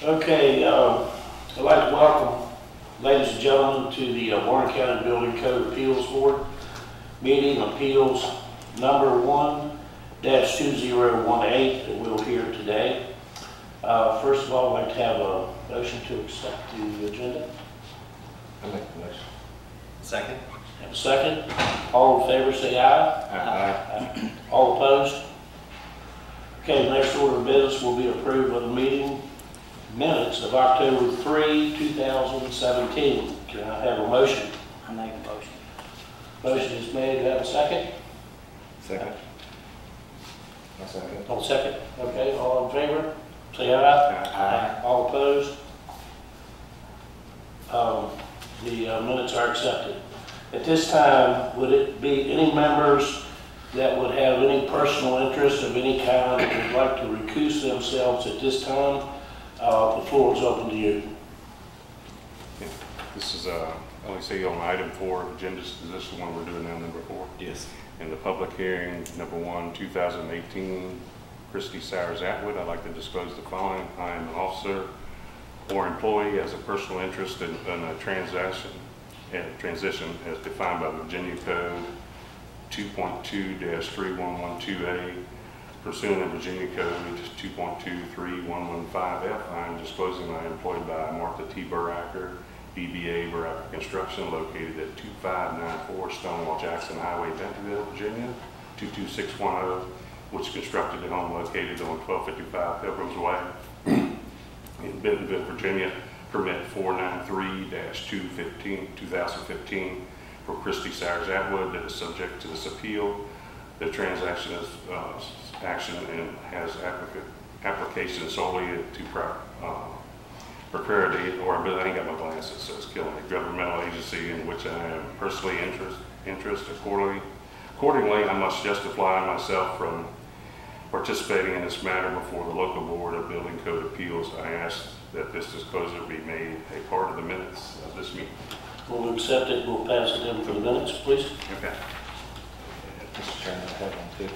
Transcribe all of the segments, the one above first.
Okay, I'd like to welcome, ladies and gentlemen, to the Warren County Building Code Appeals Board meeting, appeals number 1-2018 that we'll hear today. First of all, I'd like to have a motion to accept the agenda. I make the motion. Second. Have a second. All in favor say aye. Aye. All opposed? Okay, the next order of business will be approved of the meeting minutes of October 3, 2017. Can I have a motion? I make a motion. Motion is made. Do I have a second? Second. A second. All second. Okay, all in favor? Say aye. Aye. All opposed? The minutes are accepted. At this time, would it be any members that would have any personal interest of any kind that would like to recuse themselves at this time? The floor is open to you. This is, let me see, on item 4 of agenda, is this the one we're doing now, number 4? Yes. In the public hearing, number 1, 2018, Christy Sowers Atwood, I'd like to disclose the following. I am an officer or employee as a personal interest in a transition as defined by Virginia Code 2.2-3112A. Pursuant to Virginia Code 2.23115F, I am disclosing I am employed by Martha T. Buracker, DBA Buracker Construction, located at 2594 Stonewall Jackson Highway, Bentonville, Virginia, 22610, which constructed a home located on 1255 Pilgrims Way in Bentonville, Virginia, permit 493-2015 for Christy Sowers Atwood that is subject to this appeal. The transaction is action and has application solely to procurity, or I ain't got my glasses, so it's killing me, governmental agency in which I am personally interested. Accordingly, I must justify myself from participating in this matter before the local board of building code appeals. I ask that this disclosure be made a part of the minutes of this meeting. We'll accept it. We'll pass it in for the minutes, please. Okay. Mr. Chairman, I have one too.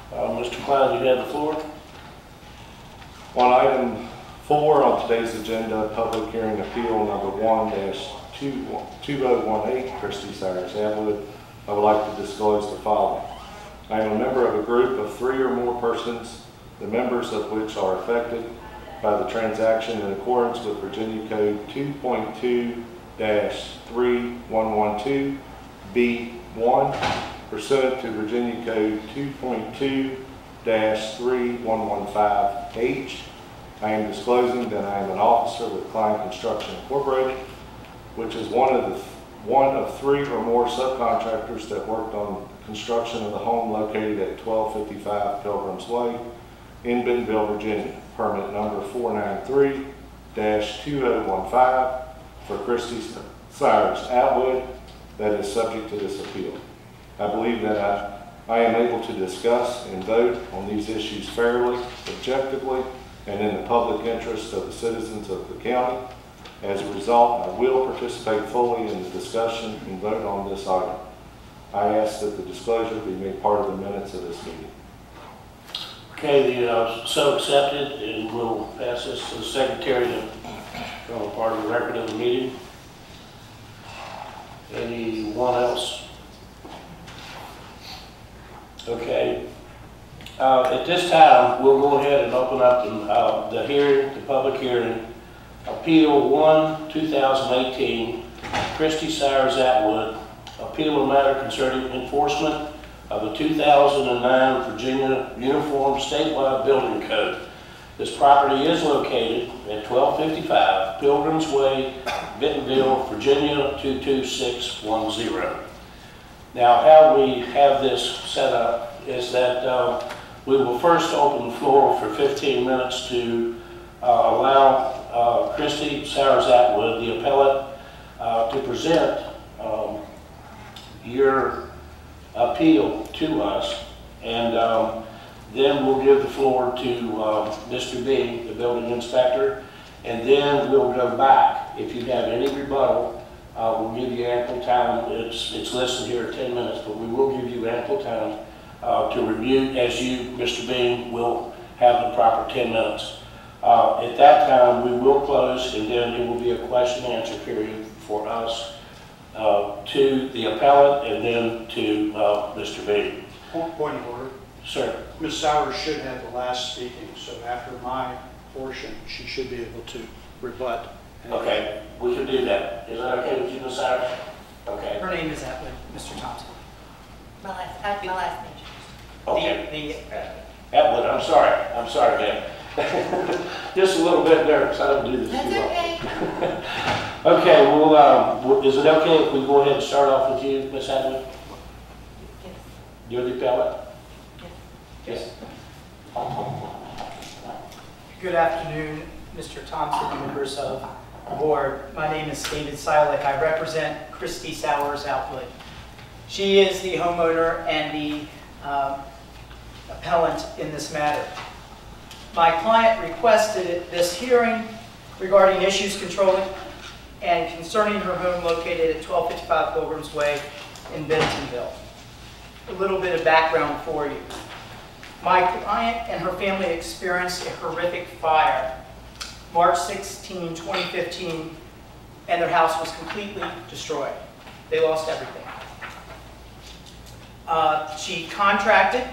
Mr. Klein, you have the floor. On item 4 on today's agenda, public hearing appeal number 1-2018, Christy Sowers Atwood, I would like to disclose the following. I am a member of a group of 3 or more persons, the members of which are affected by the transaction in accordance with Virginia Code 2.2-3112B1, pursuant to Virginia Code 2.2-3115H. I am disclosing that I am an officer with Klein Construction Incorporated, which is one of 3 or more subcontractors that worked on construction of the home located at 1255 Pilgrims Way in Bentonville, Virginia. Permit number 493-2015 for Christy Sowers Atwood that is subject to this appeal. I believe that I am able to discuss and vote on these issues fairly, objectively, and in the public interest of the citizens of the county. As a result, I will participate fully in the discussion and vote on this item. I ask that the disclosure be made part of the minutes of this meeting. Okay, so accepted, and we'll pass this to the secretary to become a part of the record of the meeting. Anyone else? Okay. At this time, we'll go ahead and open up the hearing, the public hearing. Appeal 1-2018, Christy Sowers Atwood. Appeal of matter concerning enforcement of the 2009 Virginia Uniform Statewide Building Code. This property is located at 1255 Pilgrims Way, Bentonville, Virginia 22610. Now, how we have this set up is that we will first open the floor for 15 minutes to allow Christy Sowers Atwood, the appellant, to present your appeal to us, and then we'll give the floor to Mr. B, the building inspector, and then we'll go back. If you have any rebuttal, we'll give you ample time. It's listed here at 10 minutes, but we will give you ample time to review, as you, Mr. B, will have the proper 10 minutes. At that time, we will close, and then it will be a question and answer period for us to the appellant and then to Mr. Beatty. Point of order. Sir. Ms. Sowers should have the last speaking, so after my portion, she should be able to rebut. Okay, we can do that. Is that okay with you, Ms. Sowers? Okay. Her name is Appellant, Mr. Thompson. My last name. Okay. Appellant, I'm sorry, ma'am. Just a little bit nervous, I don't do this too That's much. okay. Okay, well, is it okay if we go ahead and start off with you, Ms. Hadley? Yes. You're the appellant? Yes. Good afternoon, Mr. Thompson and members of the board. My name is David Silik. I represent Christy Sowers Outwood. She is the homeowner and the appellant in this matter. My client requested this hearing regarding issues controlling and concerning her home located at 1255 Pilgrims Way in Bentonville. A little bit of background for you. My client and her family experienced a horrific fire March 16, 2015, and their house was completely destroyed. They lost everything. She contracted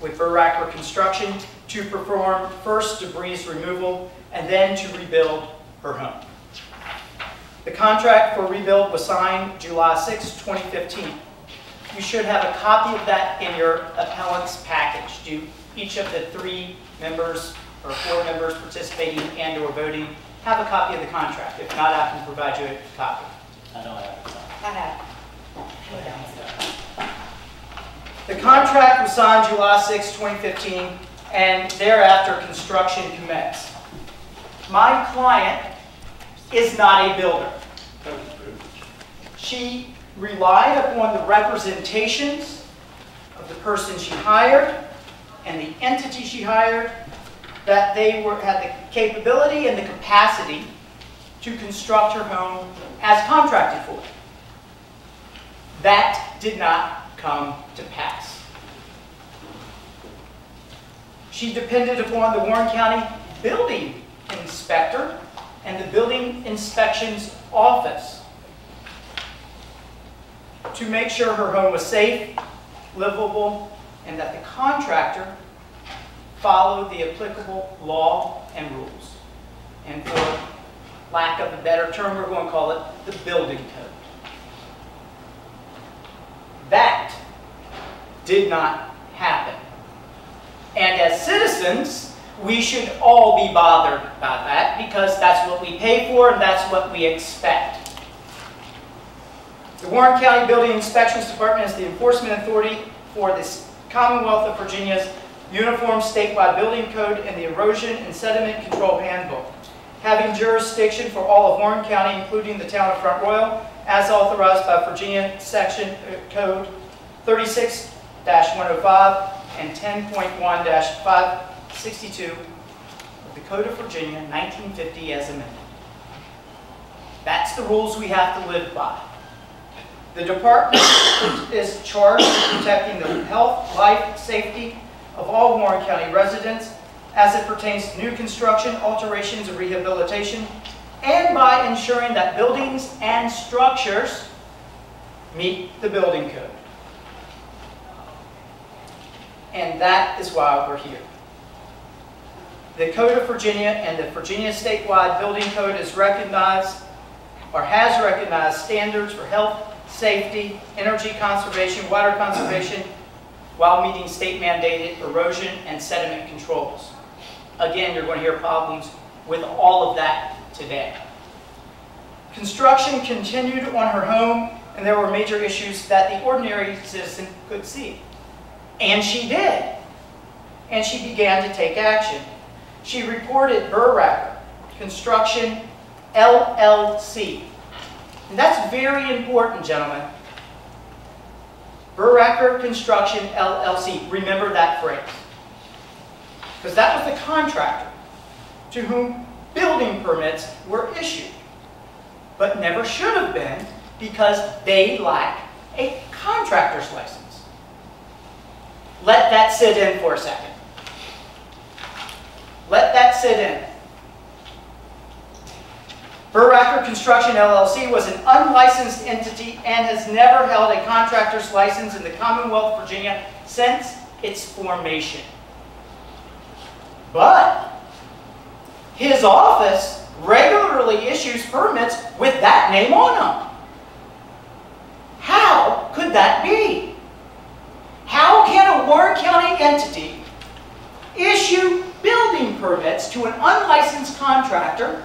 with Buracker Construction to perform first debris removal and then to rebuild her home. The contract for rebuild was signed July 6, 2015. You should have a copy of that in your appellant's package. Do each of the 3 members or 4 members participating and or voting have a copy of the contract? If not, I can provide you a copy. I don't have it. I have. The contract was signed July 6, 2015, and thereafter construction commenced. My client is not a builder. She relied upon the representations of the person she hired and the entity she hired that they had the capability and the capacity to construct her home as contracted for. That did not come to pass. She depended upon the Warren County building inspector and the building inspections office to make sure her home was safe, livable, and that the contractor followed the applicable law and rules. And for lack of a better term, we're going to call it the building code. That did not happen. And as citizens, we should all be bothered by that because that's what we pay for and that's what we expect. The Warren County Building Inspections Department is the enforcement authority for the Commonwealth of Virginia's Uniform Statewide Building Code and the Erosion and Sediment Control Handbook, having jurisdiction for all of Warren County, including the town of Front Royal, as authorized by Virginia Section Code 36-105 and 10.1-562 of the Code of Virginia, 1950 as amended. That's the rules we have to live by. The department is charged with protecting the health, life, safety of all Warren County residents as it pertains to new construction, alterations, and rehabilitation, and by ensuring that buildings and structures meet the building code. And that is why we're here. The Code of Virginia and the Virginia Statewide Building Code is recognized or has recognized standards for health, safety, energy conservation, water conservation, while meeting state-mandated erosion and sediment controls. Again, you're going to hear problems with all of that today. Construction continued on her home, and there were major issues that the ordinary citizen could see. And she did. And she began to take action. She reported Buracker Construction LLC. And that's very important, gentlemen. Buracker Construction LLC. Remember that phrase. Because that was the contractor to whom building permits were issued, but never should have been because they lack a contractor's license. Let that sit in for a second. Let that sit in. Burracker Construction LLC was an unlicensed entity and has never held a contractor's license in the Commonwealth of Virginia since its formation. But his office regularly issues permits with that name on them. How could that be? How can a Warren County entity issue building permits to an unlicensed contractor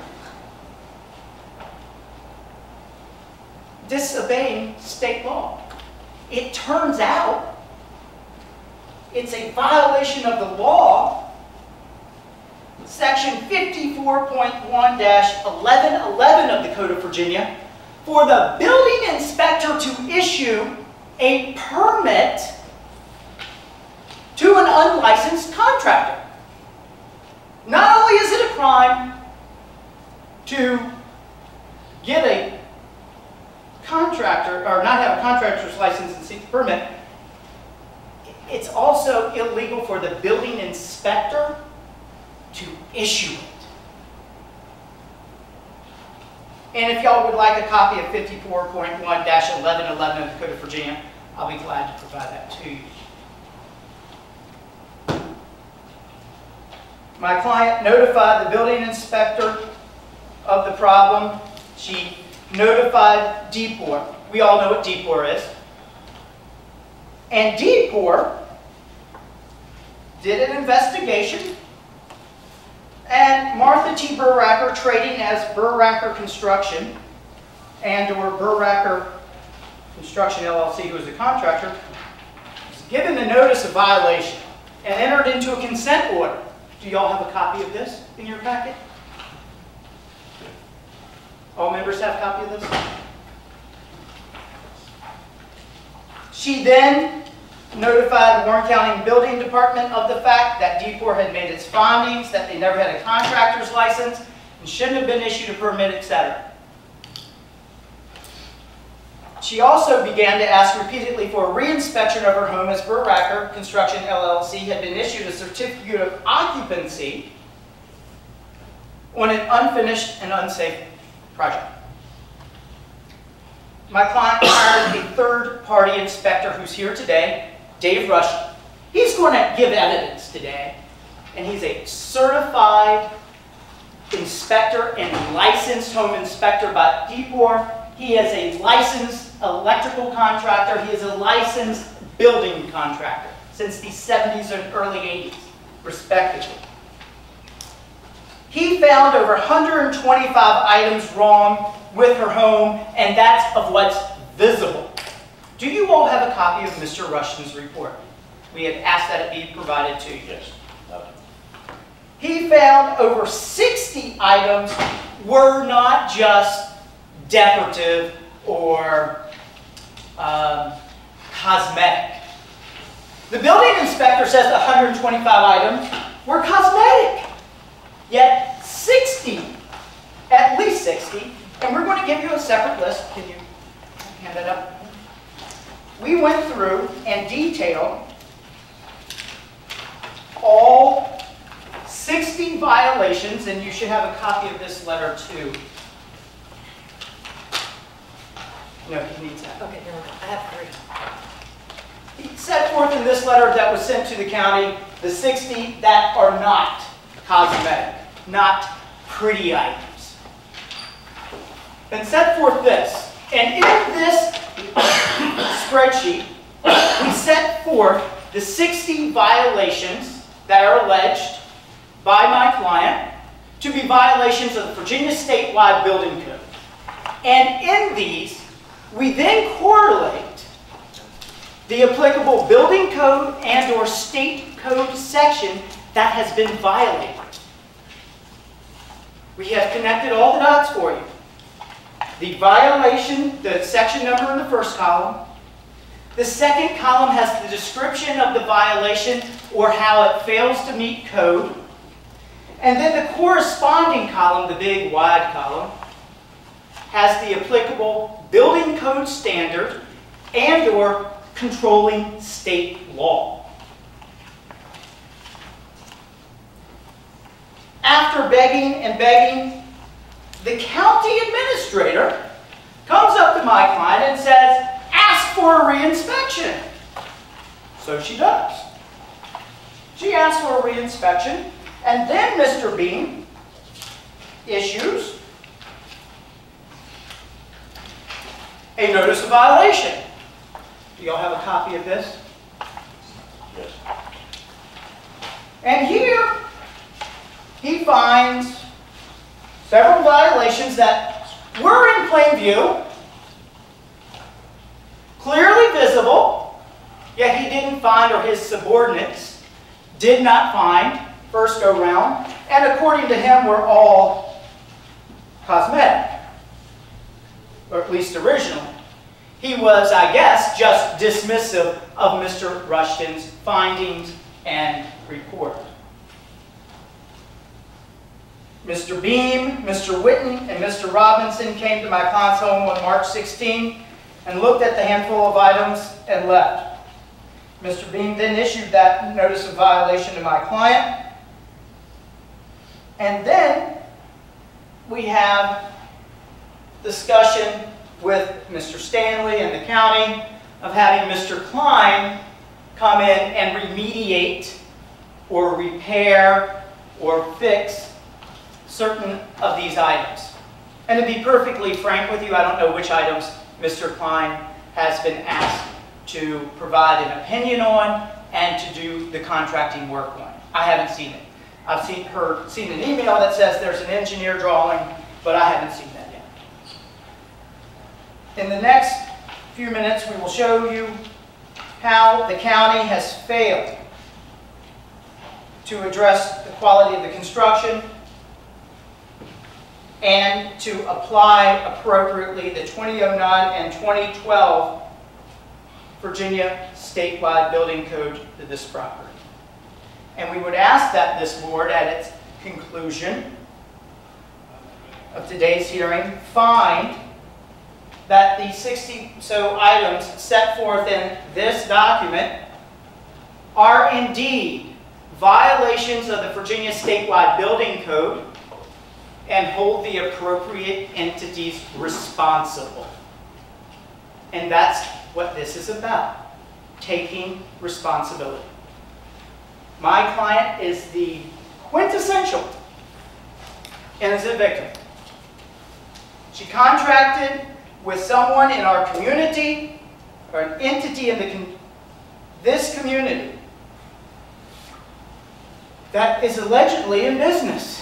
disobeying state law? It turns out it's a violation of the law. Section 54.1-1111 of the Code of Virginia, for the building inspector to issue a permit to an unlicensed contractor. Not only is it a crime to get a contractor, or not have a contractor's license and seek the permit, it's also illegal for the building inspector to issue it. And if y'all would like a copy of 54.1-1111 of the Code of Virginia, I'll be glad to provide that to you. My client notified the building inspector of the problem. She notified DPOR. We all know what DPOR is. And DPOR did an investigation, and Martha T. Burracker, trading as Burracker Construction and/or Burracker Construction LLC, who is the contractor, was given the notice of violation and entered into a consent order. Do y'all have a copy of this in your packet? All members have a copy of this? She then notified the Warren County Building Department of the fact that DPOR had made its findings, that they never had a contractor's license and shouldn't have been issued a permit, etc. She also began to ask repeatedly for a reinspection of her home as Burracker Construction LLC had been issued a certificate of occupancy on an unfinished and unsafe project. My client hired a third-party inspector who's here today, Dave Rushton. He's going to give evidence today, and he's a certified inspector and licensed home inspector by DPOR. He is a licensed electrical contractor. He is a licensed building contractor since the 70s and early 80s, respectively. He found over 125 items wrong with her home, and that's of what's visible. Do you all have a copy of Mr. Rushton's report? We had asked that it be provided to you. Yes. He found over 60 items were not just decorative or cosmetic. The building inspector says that 125 items were cosmetic, yet 60, at least 60, and we're going to give you a separate list. Can you hand that up? We went through and detailed all 60 violations, and you should have a copy of this letter too. No, he needs that. Okay, never mind. I have 3. He set forth in this letter that was sent to the county the 60 that are not cosmetic, not pretty items. And set forth this. And in this spreadsheet, we set forth the 60 violations that are alleged by my client to be violations of the Virginia statewide building code. And in these, we then correlate the applicable building code and or state code section that has been violated. We have connected all the dots for you. The violation, the section number in the first column. The second column has the description of the violation or how it fails to meet code. And then the corresponding column, the big wide column, has the applicable building code standard and or controlling state law. After begging and begging the county administrator comes up to my client and says, ask for a reinspection. So she does. She asks for a reinspection, and then Mr. Beam issues a notice of violation. Do y'all have a copy of this? Yes. And here, he finds several violations that were in plain view, clearly visible, yet he didn't find, or his subordinates did not find, first go round, and according to him were all cosmetic, or at least original. He was, I guess, just dismissive of Mr. Rushton's findings and report. Mr. Beam, Mr. Whitten, and Mr. Robinson came to my client's home on March 16 and looked at the handful of items and left. Mr. Beam then issued that notice of violation to my client. And then we have discussion with Mr. Stanley and the county of having Mr. Klein come in and remediate or repair or fix certain of these items. And to be perfectly frank with you, I don't know which items Mr. Klein has been asked to provide an opinion on and to do the contracting work on. I haven't seen it. I've seen an email that says there's an engineer drawing, but I haven't seen that yet. In the next few minutes, we will show you how the county has failed to address the quality of the construction and to apply appropriately the 2009 and 2012 Virginia statewide building code to this property. And we would ask that this board, at its conclusion of today's hearing, find that the 60 so items set forth in this document are indeed violations of the Virginia statewide building code and hold the appropriate entities responsible. And that's what this is about, taking responsibility. My client is the quintessential innocent victim. She contracted with someone in our community, or an entity in this community, that is allegedly in business,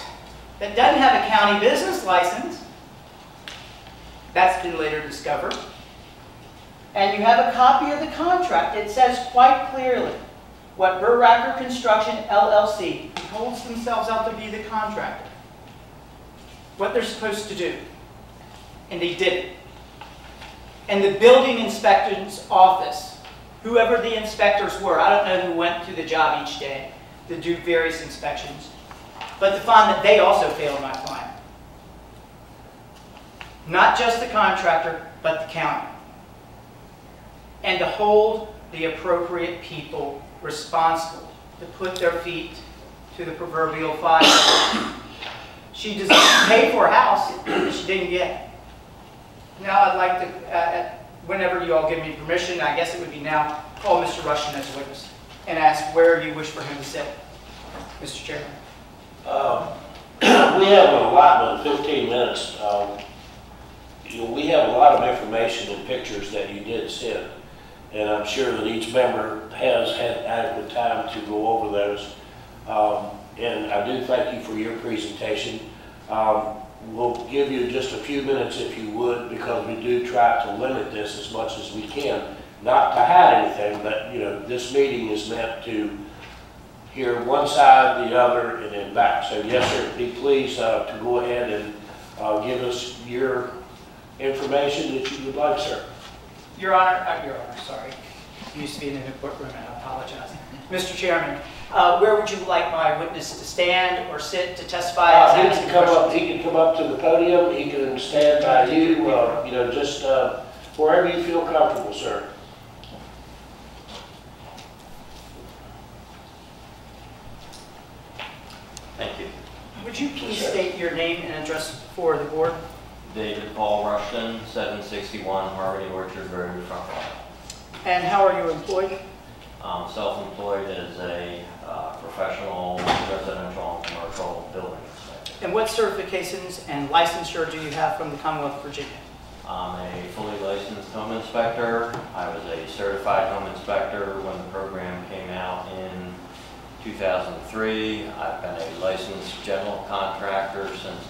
that doesn't have a county business license. That's been later discovered. And you have a copy of the contract. It says quite clearly what Burracker Construction LLC, who holds themselves out to be the contractor, what they're supposed to do. And they did it. And the building inspector's office, whoever the inspectors were, I don't know who went to the job each day to do various inspections, but to find that they also failed my client. Not just the contractor, but the county. And to hold the appropriate people responsible, to put their feet to the proverbial fire. She just paid for a house that she didn't get. Now I'd like to, whenever you all give me permission, I guess it would be now, call Mr. Rushton as a witness and ask where you wish for him to sit. Mr. Chairman. We have an allotment of 15 minutes. We have a lot of information and pictures that you did send, and I'm sure that each member has had adequate time to go over those. And I do thank you for your presentation. We'll give you just a few minutes if you would, because we do try to limit this as much as we can, not to hide anything, but this meeting is meant to hear one side, the other, and then back. So yes, sir, be pleased to go ahead and give us your information that you would like, sir. Your Honor, sorry. You used to be in the courtroom, and I apologize. Mr. Chairman, where would you like my witness to stand or sit to testify? He can come up to the podium. He can stand by you. Just wherever you feel comfortable, sir. Thank you. Would you please state your name and address for the board? David Paul Rushton, 761 Harmony Orchard Road, Frontline. And how are you employed? I'm self-employed as a professional residential and commercial building inspector. And what certifications and licensure do you have from the Commonwealth of Virginia? I'm a fully licensed home inspector. I was a certified home inspector when the program came out in 2003. I've been a licensed general contractor since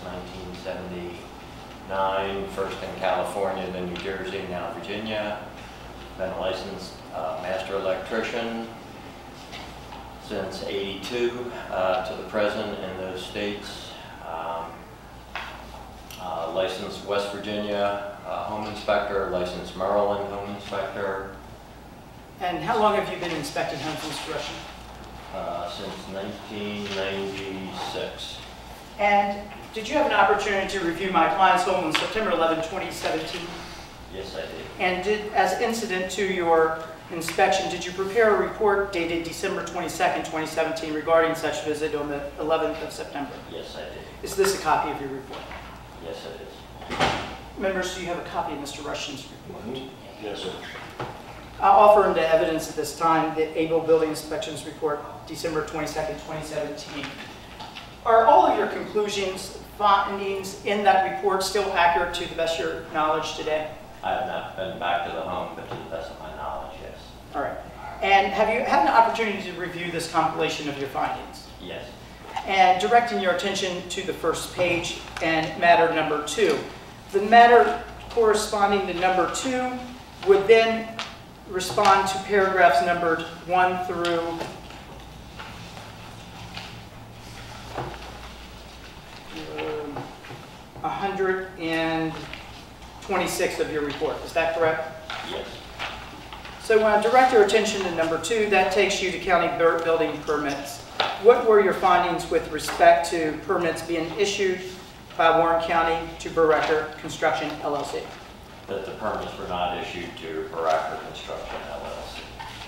1979, first in California, then New Jersey, now Virginia. Been a licensed master electrician since '82 to the present in those states. Licensed West Virginia home inspector, licensed Maryland home inspector. And how long have you been inspecting homes, Mr. Rushton? Since 1996. And did you have an opportunity to review my client's home on September 11, 2017? Yes, I did. And as incident to your inspection, did you prepare a report dated December 22nd, 2017 regarding such visit on the 11th of September? Yes, I did. Is this a copy of your report? Yes, it is. Members, do you have a copy of Mr. Rushton's report? Yes, sir. I'll offer into evidence at this time the Able Building Inspections Report, December 22nd, 2017. Are all of your conclusions, findings in that report still accurate to the best of your knowledge today? I have not been back to the home, but to the best of my knowledge, yes. All right. And have you had an opportunity to review this compilation of your findings? Yes. And directing your attention to the first page and matter number 2. The matter corresponding to number 2 would then respond to paragraphs numbered 1 through 126 of your report. Is that correct? Yes. So when I direct your attention to number 2, that takes you to county building permits. What were your findings with respect to permits being issued by Warren County to Baracker Construction, LLC? That the permits were not issued to Baracker Construction, LLC.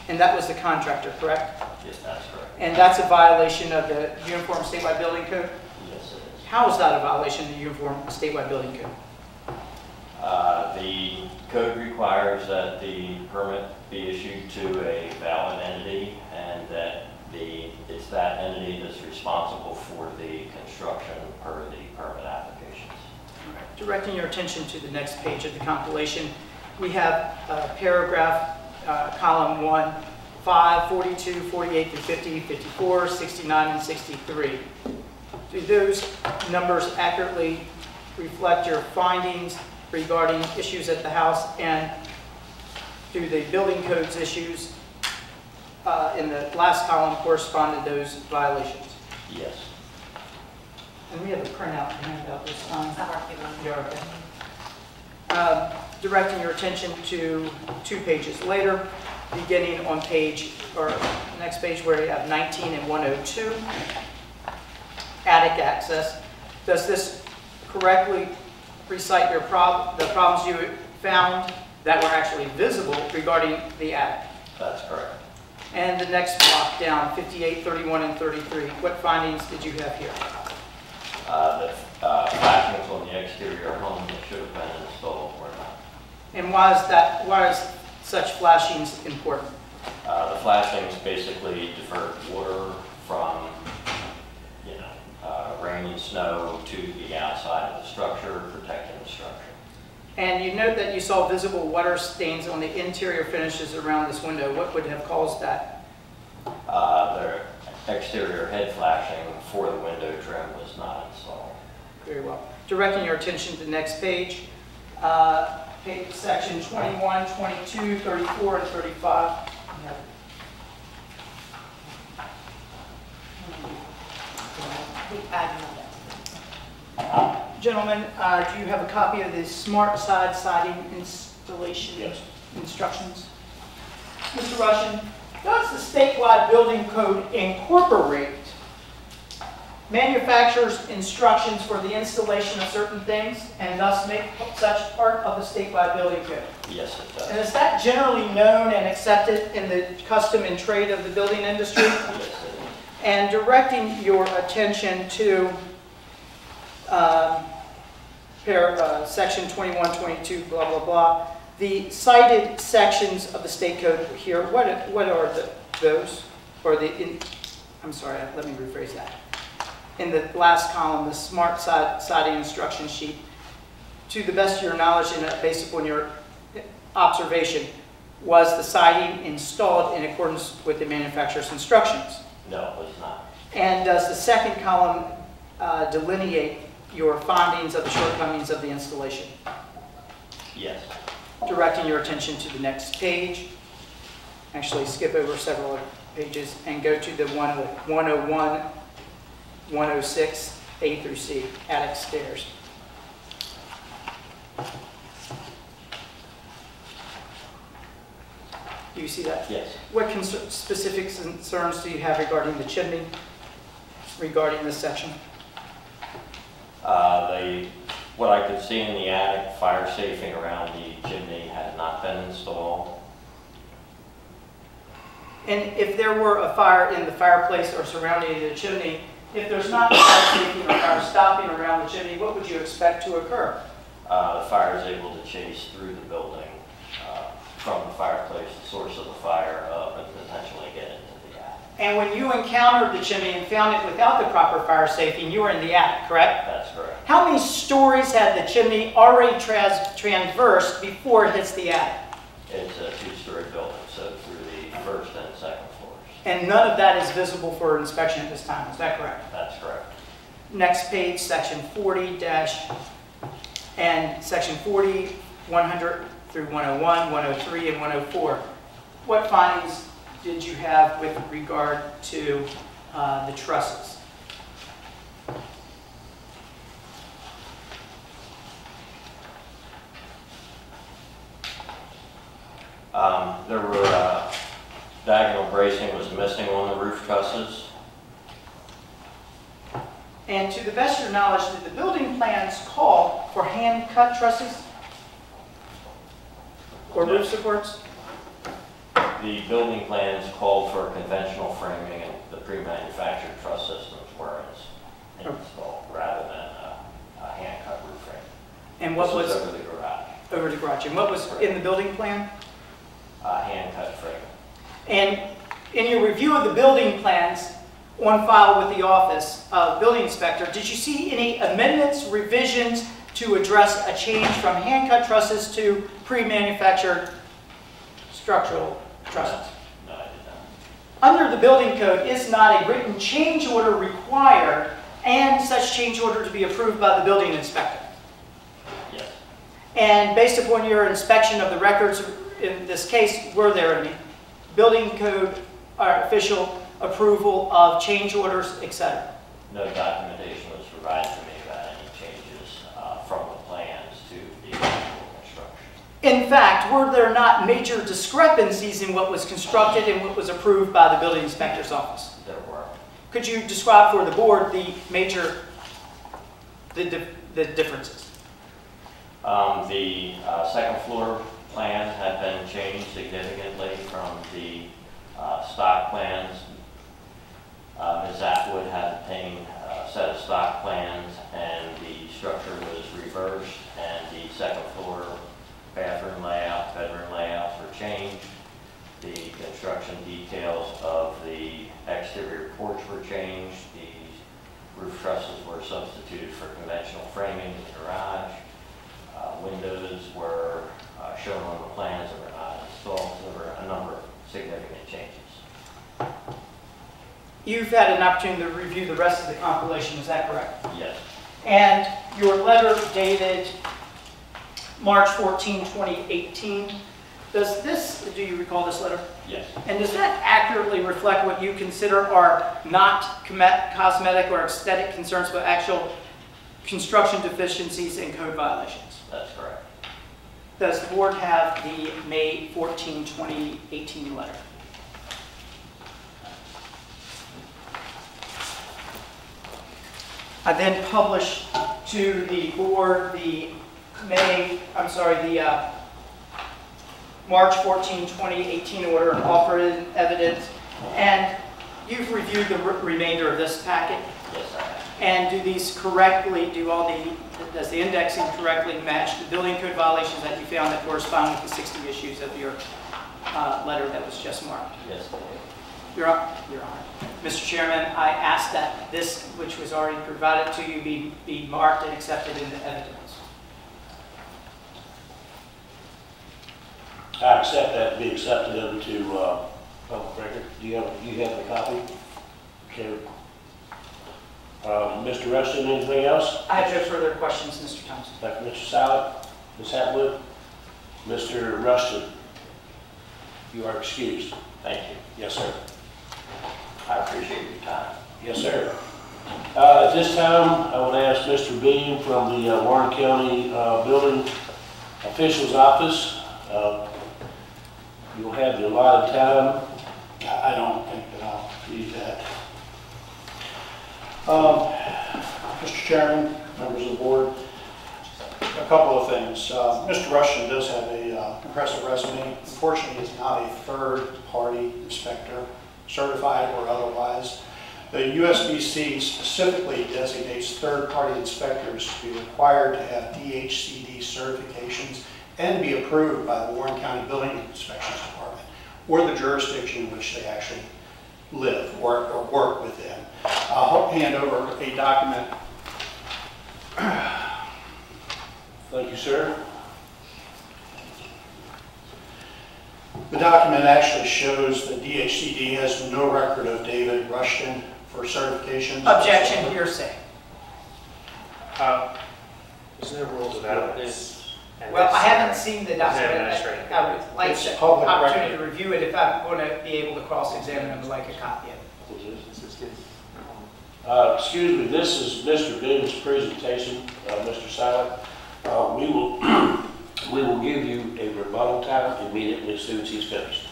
And that was the contractor, correct? Yes, that's correct. And that's a violation of the Uniform Statewide Building Code? Yes, it is. How is that a violation of the Uniform Statewide Building Code? The code requires that the permit be issued to a valid entity and that it's that entity that's responsible for the construction per the permit applications. Directing your attention to the next page of the compilation, we have paragraph, column 1, 5, 42, 48 through 50, 54, 69, and 63. Do those numbers accurately reflect your findings regarding issues at the house, and do the building codes issues in the last column correspond to those violations? Yes. And we have a printout to hand out this time. I've already given them. Yeah, okay. Directing your attention to 2 pages later, beginning on page, or next page where you have 19 and 102, attic access. Does this correctly recite your the problems you found that were actually visible regarding the attic? That's correct. And the next block down, 58, 31, and 33, what findings did you have here? The flashings on the exterior home that should have been installed were not. And why is such flashings important? The flashings basically divert water from, rain and snow to the outside of the structure, protecting the structure. And you note that you saw visible water stains on the interior finishes around this window. What would have caused that? The exterior head flashing for the window trim was not installed. Very well. Directing your attention to the next page, section 21, 22, 34, and 35. Gentlemen, do you have a copy of the smart side siding installation instructions? Mr. Rushton, does the statewide building code incorporate manufacturer's instructions for the installation of certain things and thus make such part of the statewide building code? Yes, it does. And is that generally known and accepted in the custom and trade of the building industry? Yes, it is. And directing your attention to section 21, 22, blah, blah, blah. The cited sections of the state code here, what are those? Or I'm sorry, let me rephrase that. In the last column, the smart siding instruction sheet, to the best of your knowledge and based upon your observation, was the siding installed in accordance with the manufacturer's instructions? No, it was not. And does the second column delineate your findings of the shortcomings of the installation? Yes. Directing your attention to the next page, actually skip over several pages and go to the 101, 106, A through C, attic stairs. Do you see that? Yes. What specific concerns do you have regarding the chimney, regarding this section? What I could see in the attic, fire safing around the chimney had not been installed. And if there were a fire in the fireplace or surrounding the chimney, if there's not fire safing or fire stopping around the chimney, what would you expect to occur? The fire is able to chase through the building from the fireplace, the source of the fire, and potentially get into the attic. And when you encountered the chimney and found it without the proper fire safety, you were in the attic, correct? That's correct. How many stories had the chimney already traversed before it hits the attic? It's a two-story building, so through the first and second floors. And none of that is visible for inspection at this time, is that correct? That's correct. Next page, section 40 and section 40, 100 through 101, 103, and 104. What findings did you have with regard to the trusses? There were diagonal bracing was missing on the roof trusses. And to the best of your knowledge, did the building plans call for hand-cut trusses or No. roof supports? The building plans called for conventional framing, and the pre-manufactured truss systems were installed rather than a hand-cut roof frame. And what This was over the garage? over the garage? And what was in the building plan? Hand-cut frame. And in your review of the building plans on file with the office of building inspector, did you see any amendments, revisions to address a change from hand-cut trusses to pre-manufactured structural trusses? No, I did not. Under the building code, is not a written change order required and such change order to be approved by the building inspector? Yes. And based upon your inspection of the records in this case, were there any building code or official approval of change orders, etc.? No documentation was provided to me about any changes from the plans to the actual construction. In fact, were there not major discrepancies in what was constructed and what was approved by the building inspector's office? There were. Could you describe for the board the major the differences? The second floor plan had been changed significantly from the stock plans. Ms. Atwood had obtained a set of stock plans, and the structure was reversed, and the second floor bathroom layout, bedroom layouts were changed. The construction details of the exterior porch were changed. The roof trusses were substituted for conventional framing in the garage. Windows were shown on the plans that were not installed. So there were a number of significant changes. You've had an opportunity to review the rest of the compilation, is that correct? Yes. And your letter dated March 14, 2018, does this, do you recall this letter? Yes. And does that accurately reflect what you consider are not cosmetic or aesthetic concerns, but actual construction deficiencies and code violations? That's correct. Does the board have the May 14, 2018 letter? I then published to the board the March 14, 2018 order and offered in evidence. And You've reviewed the remainder of this packet, Yes, I have. and do these correctly, does the indexing correctly match the building code violations that you found that correspond with the 60 issues of your letter that was just marked? Yes, I do. Your Honor. Mr. Chairman, I ask that this, which was already provided to you, be marked and accepted into evidence. I accept that to be accepted into public record. Do you have the copy? Okay. Mr. Rushton, anything else? I have no further questions, Mr. Thompson. Thank you, Mr. Salad. Ms. Hatwood? Mr. Rushton? You are excused. Thank you. Yes, sir. I appreciate your time. Yes, sir. At this time, I would ask Mr. Beam from the Warren County Building Officials Office. You'll have the allotted time. I don't think that I'll need that. Mr. Chairman, members of the board, a couple of things. Mr. Rushton does have a impressive resume. Unfortunately, he's not a third-party inspector, certified or otherwise. The USBC specifically designates third-party inspectors to be required to have DHCD certifications and be approved by the Warren County Building Inspections Department or the jurisdiction in which they actually live or work within. I'll hand over a document. Thank you, sir. The document actually shows that DHCD has no record of David Rushton for certifications. Objection, hearsay. There's no rules of evidence. Well, I haven't seen the document. administrative. I would like It's the public opportunity record. to review it if I'm going to be able to cross-examine him, like a copy of it. Excuse me, this is Mr. Beam's presentation, Mr. Salad. We will give you a rebuttal time immediately as soon as he's finished.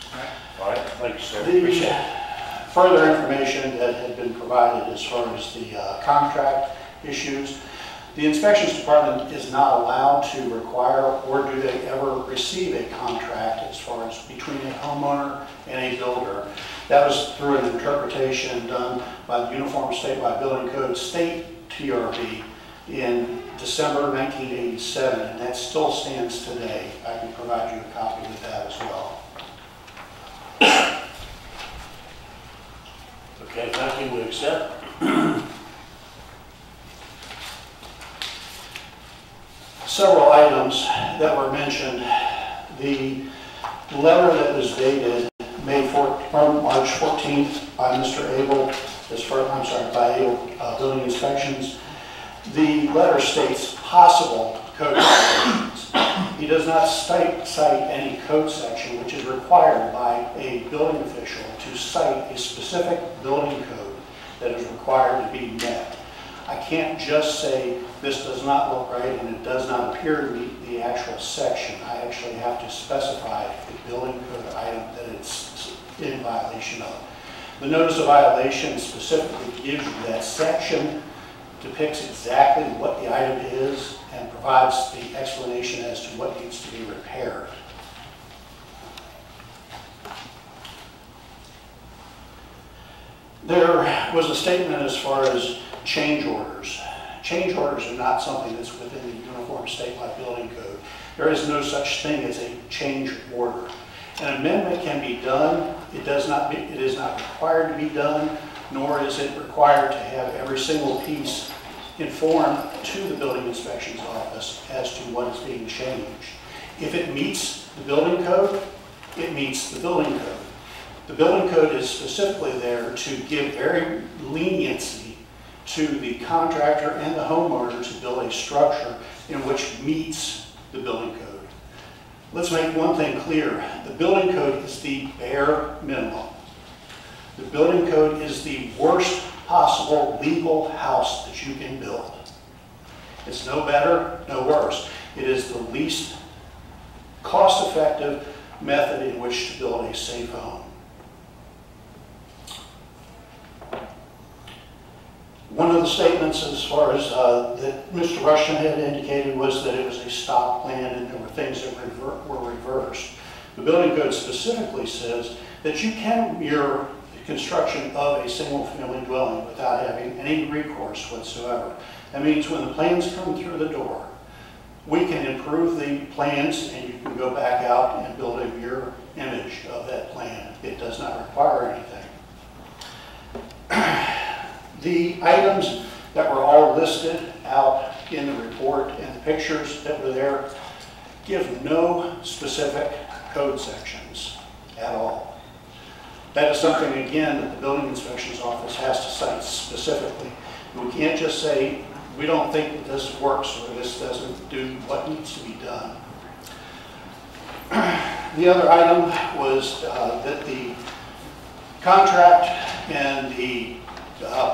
All right, thank you, sir. Appreciate it. Further information that had been provided as far as the contract issues, the inspections department is not allowed to require, or do they ever receive a contract as far as between a homeowner and a builder. That was through an interpretation done by the Uniform Statewide Building Code State TRB in December 1987, and that still stands today. I can provide you a copy of that as well. Okay, thank you, we accept. Several items that were mentioned. The letter that was dated March 14th by Mr. Abel, by Abel Building Inspections. The letter states possible code violations. He does not cite any code section which is required by a building official to cite a specific building code that is required to be met. I can't just say this does not look right and it does not appear to meet the actual section. I actually have to specify the building code item that it's in violation of. The notice of violation specifically gives you that section, depicts exactly what the item is, and provides the explanation as to what needs to be repaired. There was a statement as far as change orders. Change orders are not something that's within the Uniform Statewide Building Code. There is no such thing as a change order. An amendment can be done. It is not required to be done, nor is it required to have every single piece informed to the building inspections office as to what is being changed. If it meets the building code, it meets the building code. The building code is specifically there to give very leniency to the contractor and the homeowner to build a structure in which meets the building code. Let's make one thing clear. The building code is the bare minimum. The building code is the worst possible legal house that you can build. It's no better, no worse. It is the least cost-effective method in which to build a safe home. One of the statements as far as that Mr. Rushton had indicated was that it was a stop plan and there were things that were reversed. The building code specifically says that you can, your construction of a single-family dwelling without having any recourse whatsoever. That means when the plans come through the door, we can improve the plans and you can go back out and build a mirror image of that plan. It does not require anything. The items that were all listed out in the report and the pictures that were there give no specific code sections at all. That is something, again, that the building inspections office has to cite specifically. We can't just say, we don't think that this works or this doesn't do what needs to be done. The other item was that the contract and the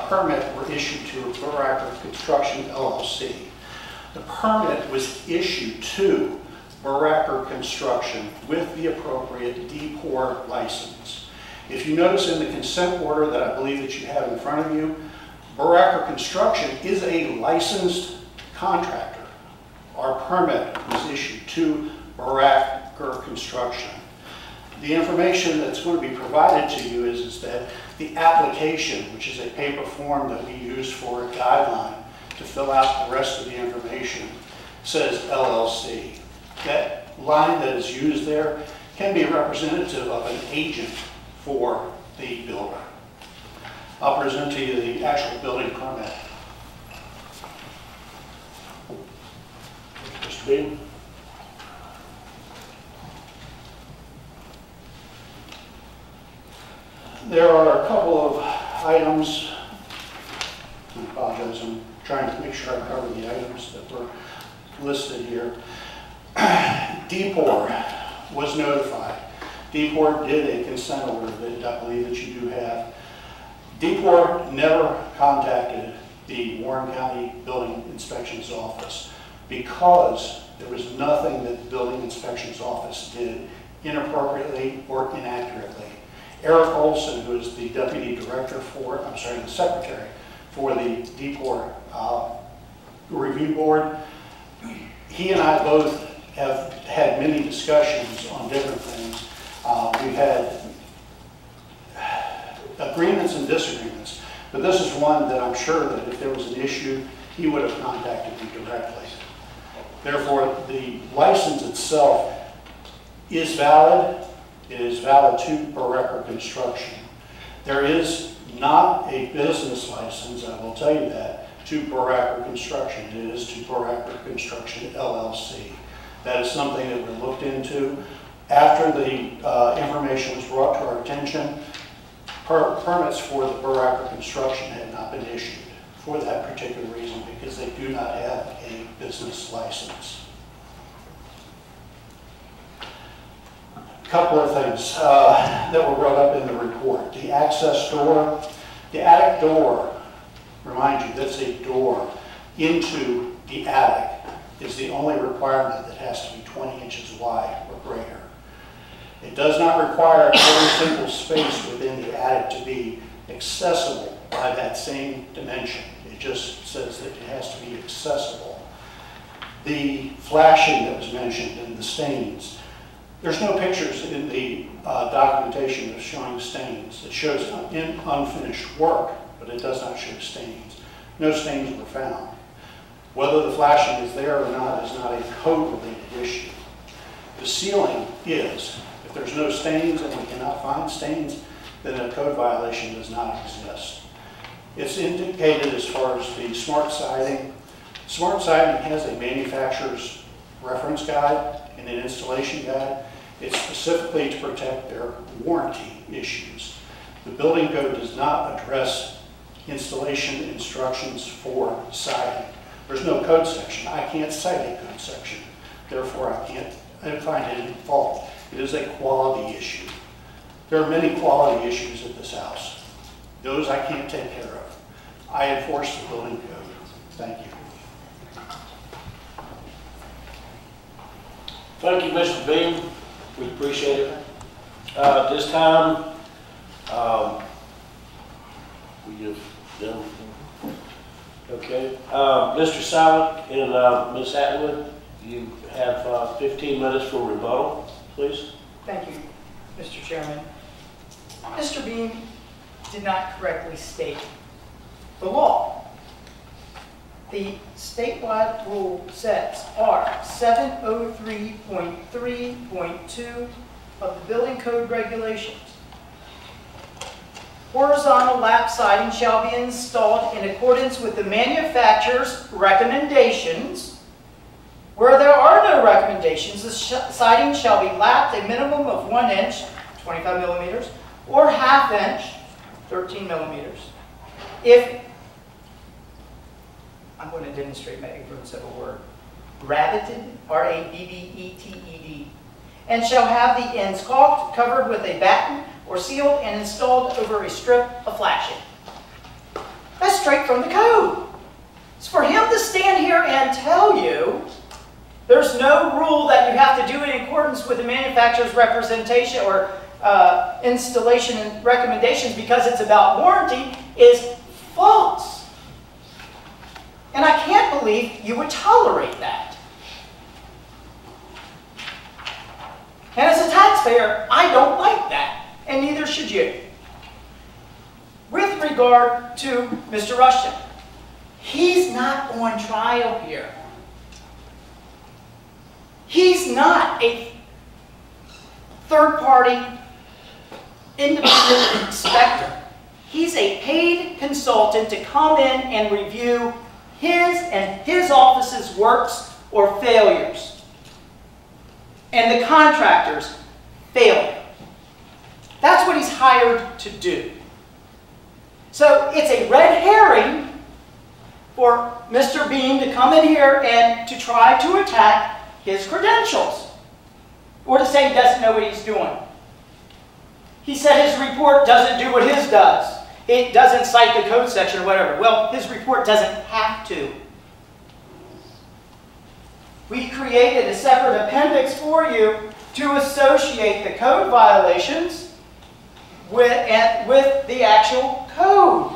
permit were issued to Baracker Construction LLC. The permit was issued to Baracker Construction with the appropriate D4 license. If you notice in the consent order that I believe that you have in front of you, Baracker Construction is a licensed contractor. Our permit was issued to Baracker Construction. The information that's going to be provided to you is that the application, which is a paper form that we use for a guideline to fill out the rest of the information, says LLC. That line that is used there can be representative of an agent for the builder. I'll present to you the actual building permit. Mr. Beam? There are a couple of items. I apologize, I'm trying to make sure I cover the items that were listed here. DPOR was notified. DPOR did a consent order that I believe that you do have. DPOR never contacted the Warren County Building Inspections Office because there was nothing that the Building Inspections Office did inappropriately or inaccurately. Eric Olson, who is the Deputy Director for, the Secretary for the DPOR Review Board, he and I both have had many discussions on different things. We've had agreements and disagreements, but this is one that I'm sure that if there was an issue, he would have contacted me directly. Therefore, the license itself is valid. It is valid to Baracker Construction. There is not a business license, I will tell you that, to Baracker Construction. It is to Baracker Construction LLC. That is something that we looked into. After the information was brought to our attention, permits for the Baracker Construction had not been issued for that particular reason because they do not have a business license. A couple of things that were brought up in the report. The access door, the attic door, remind you, that's a door into the attic, is the only requirement that has to be 20 inches wide or greater. It does not require every single space within the attic to be accessible by that same dimension. It just says that it has to be accessible. The flashing that was mentioned and the stains, there's no pictures in the documentation of showing stains. It shows unfinished work, but it does not show stains. No stains were found. Whether the flashing is there or not is not a code-related issue. The ceiling is. If there's no stains and we cannot find stains, then a code violation does not exist. It's indicated as far as the smart siding. Smart siding has a manufacturer's reference guide and an installation guide. It's specifically to protect their warranty issues. The building code does not address installation instructions for siding. There's no code section. I can't cite a code section. Therefore, I can't find it in fault. It is a quality issue. There are many quality issues at this house. Those I can't take care of. I enforce the building code. Thank you. Thank you, Mr. Beam. We appreciate it. At this time, we have done. Okay. Mr. Silent and Ms. Atwood, you have 15 minutes for rebuttal, please. Thank you, Mr. Chairman. Mr. Beam, did not correctly state the law. The statewide rule sets are 703.3.2 of the Building Code regulations. Horizontal lap siding shall be installed in accordance with the manufacturer's recommendations. Where there are no recommendations, the siding shall be lapped a minimum of 1 inch, 25 millimeters, or ½ inch, 13 millimeters. If, I'm going to demonstrate my ignorance of a word, rabbited, R-A-B-B-E-T-E-D, and shall have the ends caulked, covered with a batten, or sealed and installed over a strip of flashing. That's straight from the code. It's for him to stand here and tell you there's no rule that you have to do it in accordance with the manufacturer's representation or installation and recommendations because it's about warranty is false. And I can't believe you would tolerate that. And as a taxpayer, I don't like that. And neither should you. With regard to Mr. Rushton, he's not on trial here. He's not a third-party independent inspector. He's a paid consultant to come in and review his and his office's works or failures. And the contractor's failure. That's what he's hired to do. So it's a red herring for Mr. Beam to come in here and to try to attack his credentials. Or to say he doesn't know what he's doing. He said his report doesn't do what his does. It doesn't cite the code section or whatever. Well, his report doesn't have to. We created a separate appendix for you to associate the code violations with the actual code.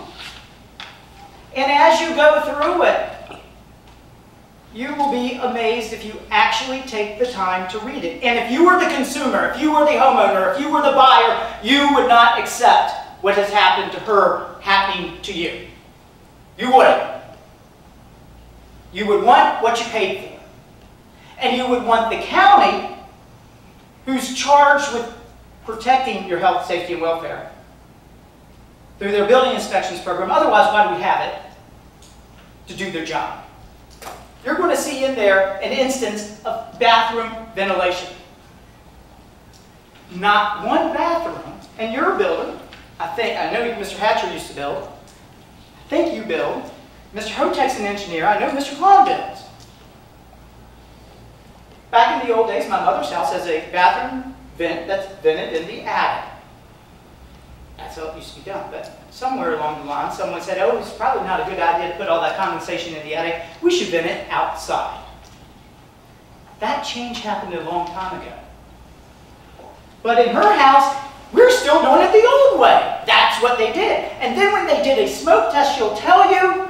And as you go through it, you will be amazed if you actually take the time to read it. And if you were the consumer, if you were the homeowner, if you were the buyer, you would not accept what has happened to her happening to you. You wouldn't. You would want what you paid for. And you would want the county, who's charged with protecting your health, safety, and welfare through their building inspections program. Otherwise, why do we have it? To do their job. You're going to see in there an instance of bathroom ventilation. Not one bathroom, and you're a builder. I know Mr. Hatcher used to build. I think you build. Mr. Hotek's an engineer. I know Mr. Klon builds. Back in the old days, my mother's house has a bathroom vent that's vented in the attic. That's how it used to be done. But somewhere along the line, someone said, oh, it's probably not a good idea to put all that condensation in the attic. We should vent it outside. That change happened a long time ago. But in her house, we're still doing it the old way. That's what they did. And then when they did a smoke test, she'll tell you,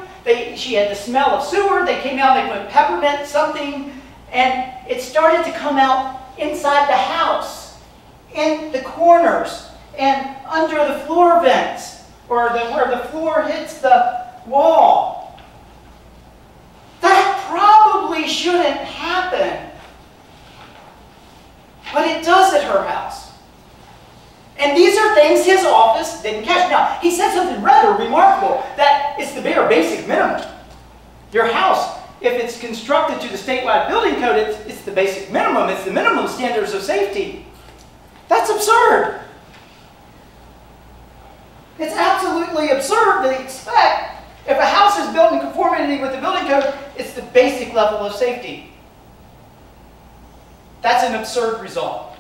she had the smell of sewer. They came out, they put peppermint something, and it started to come out inside the house, in the corners, and under the floor vents, or where the floor hits the wall. That probably shouldn't happen. But it does at her house. And these are things his office didn't catch. Now, he said something rather remarkable, that it's the bare basic minimum. Your house, if it's constructed to the statewide building code, it's the basic minimum. It's the minimum standards of safety. That's absurd. It's absolutely absurd to expect if a house is built in conformity with the building code, it's the basic level of safety. That's an absurd result.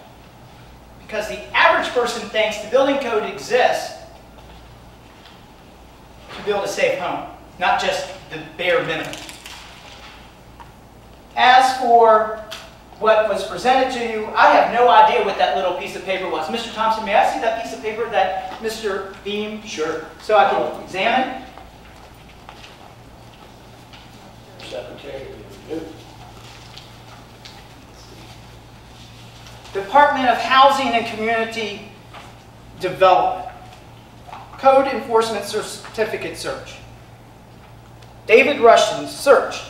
Because the average person thinks the building code exists to build a safe home, not just the bare minimum. As for what was presented to you, I have no idea what that little piece of paper was. Mr. Thompson, may I see that piece of paper that Mr. Beam? Sure. So I can examine? Secretary. Department of Housing and Community Development. code enforcement certificate search. David Rushton's search.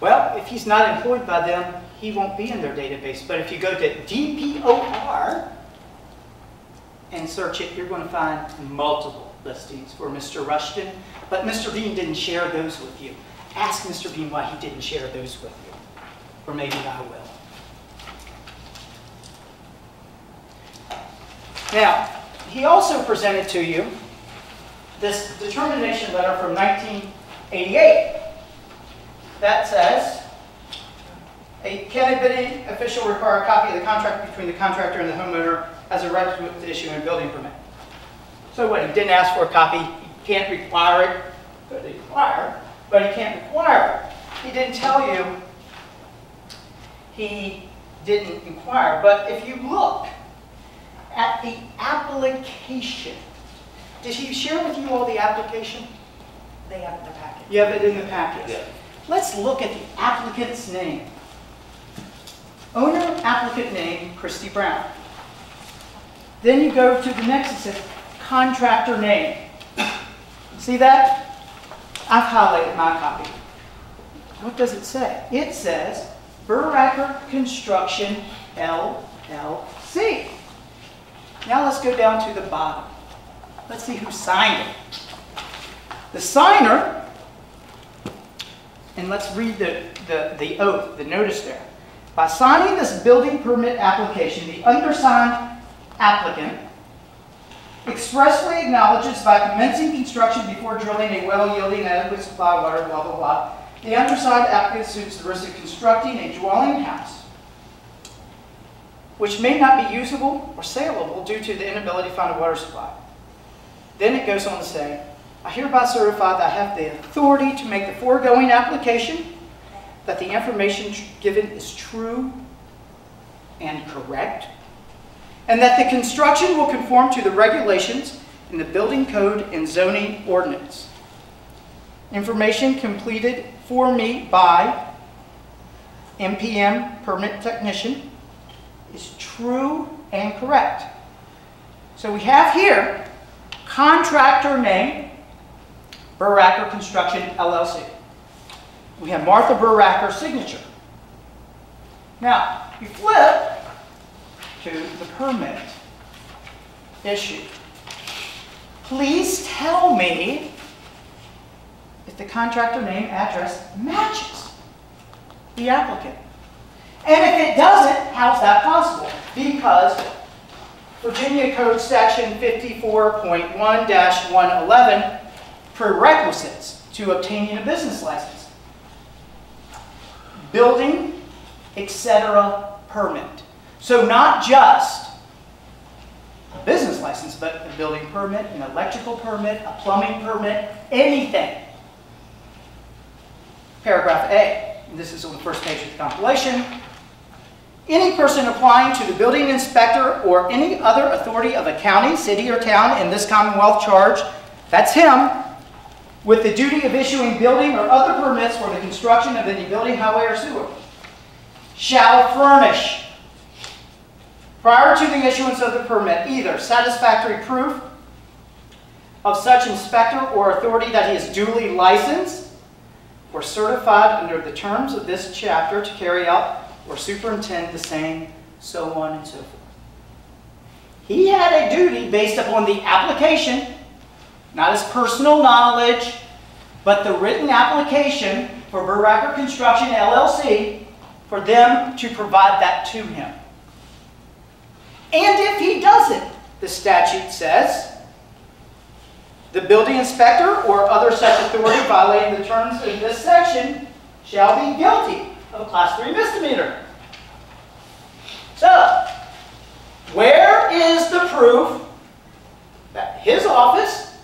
Well, if he's not employed by them, he won't be in their database. But if you go to DPOR and search it, you're going to find multiple listings for Mr. Rushton. But Mr. Bean didn't share those with you. Ask Mr. Bean why he didn't share those with you. Or maybe I will. Now, he also presented to you this determination letter from 1988 that says, can a bidding official require a copy of the contract between the contractor and the homeowner as a requisite to issue a building permit? So what, he didn't ask for a copy, he can't require it, but he can't require it. He didn't tell you he didn't inquire, but if you look at the application, did he share with you all the application? They have the packet. You have it in the packet. Yeah. Let's look at the applicant's name. Owner applicant name, Christy Brown. Then you go to the next, it says contractor name. See that? I've highlighted my copy. What does it say? It says Buracker Construction LLC. Now let's go down to the bottom. Let's see who signed it. The signer, and let's read the oath, the notice there. By signing this building permit application, the undersigned applicant expressly acknowledges by commencing construction before drilling a well yielding adequate supply of water, blah, blah, blah. The undersigned applicant assumes the risk of constructing a dwelling house which may not be usable or saleable due to the inability to find a water supply. Then it goes on to say, I hereby certify that I have the authority to make the foregoing application, that the information given is true and correct, and that the construction will conform to the regulations in the building code and zoning ordinance. Information completed for me by MPM permit technician is true and correct. So we have here contractor name, Buracker Construction LLC. We have Martha Buracker's signature. Now, you flip to the permit issue. Please tell me if the contractor name address matches the applicant. And if it doesn't, how's that possible? Because Virginia Code Section 54.1-111 prerequisites to obtaining a business license. Building, etc. permit. So not just a business license, but a building permit, an electrical permit, a plumbing permit, anything. Paragraph A, and this is on the first page of the compilation. Any person applying to the building inspector or any other authority of a county, city, or town in this Commonwealth charge, that's him, with the duty of issuing building or other permits for the construction of any building, highway, or sewer, shall furnish, prior to the issuance of the permit, either satisfactory proof of such inspector or authority that he is duly licensed or certified under the terms of this chapter to carry out or superintend the same, so on and so forth. He had a duty based upon the application, not his personal knowledge, but the written application for Buracker Construction LLC for them to provide that to him. And if he doesn't, the statute says, the building inspector or other such authority violating the terms in this section shall be guilty of a Class 3 misdemeanor. So, where is the proof that his office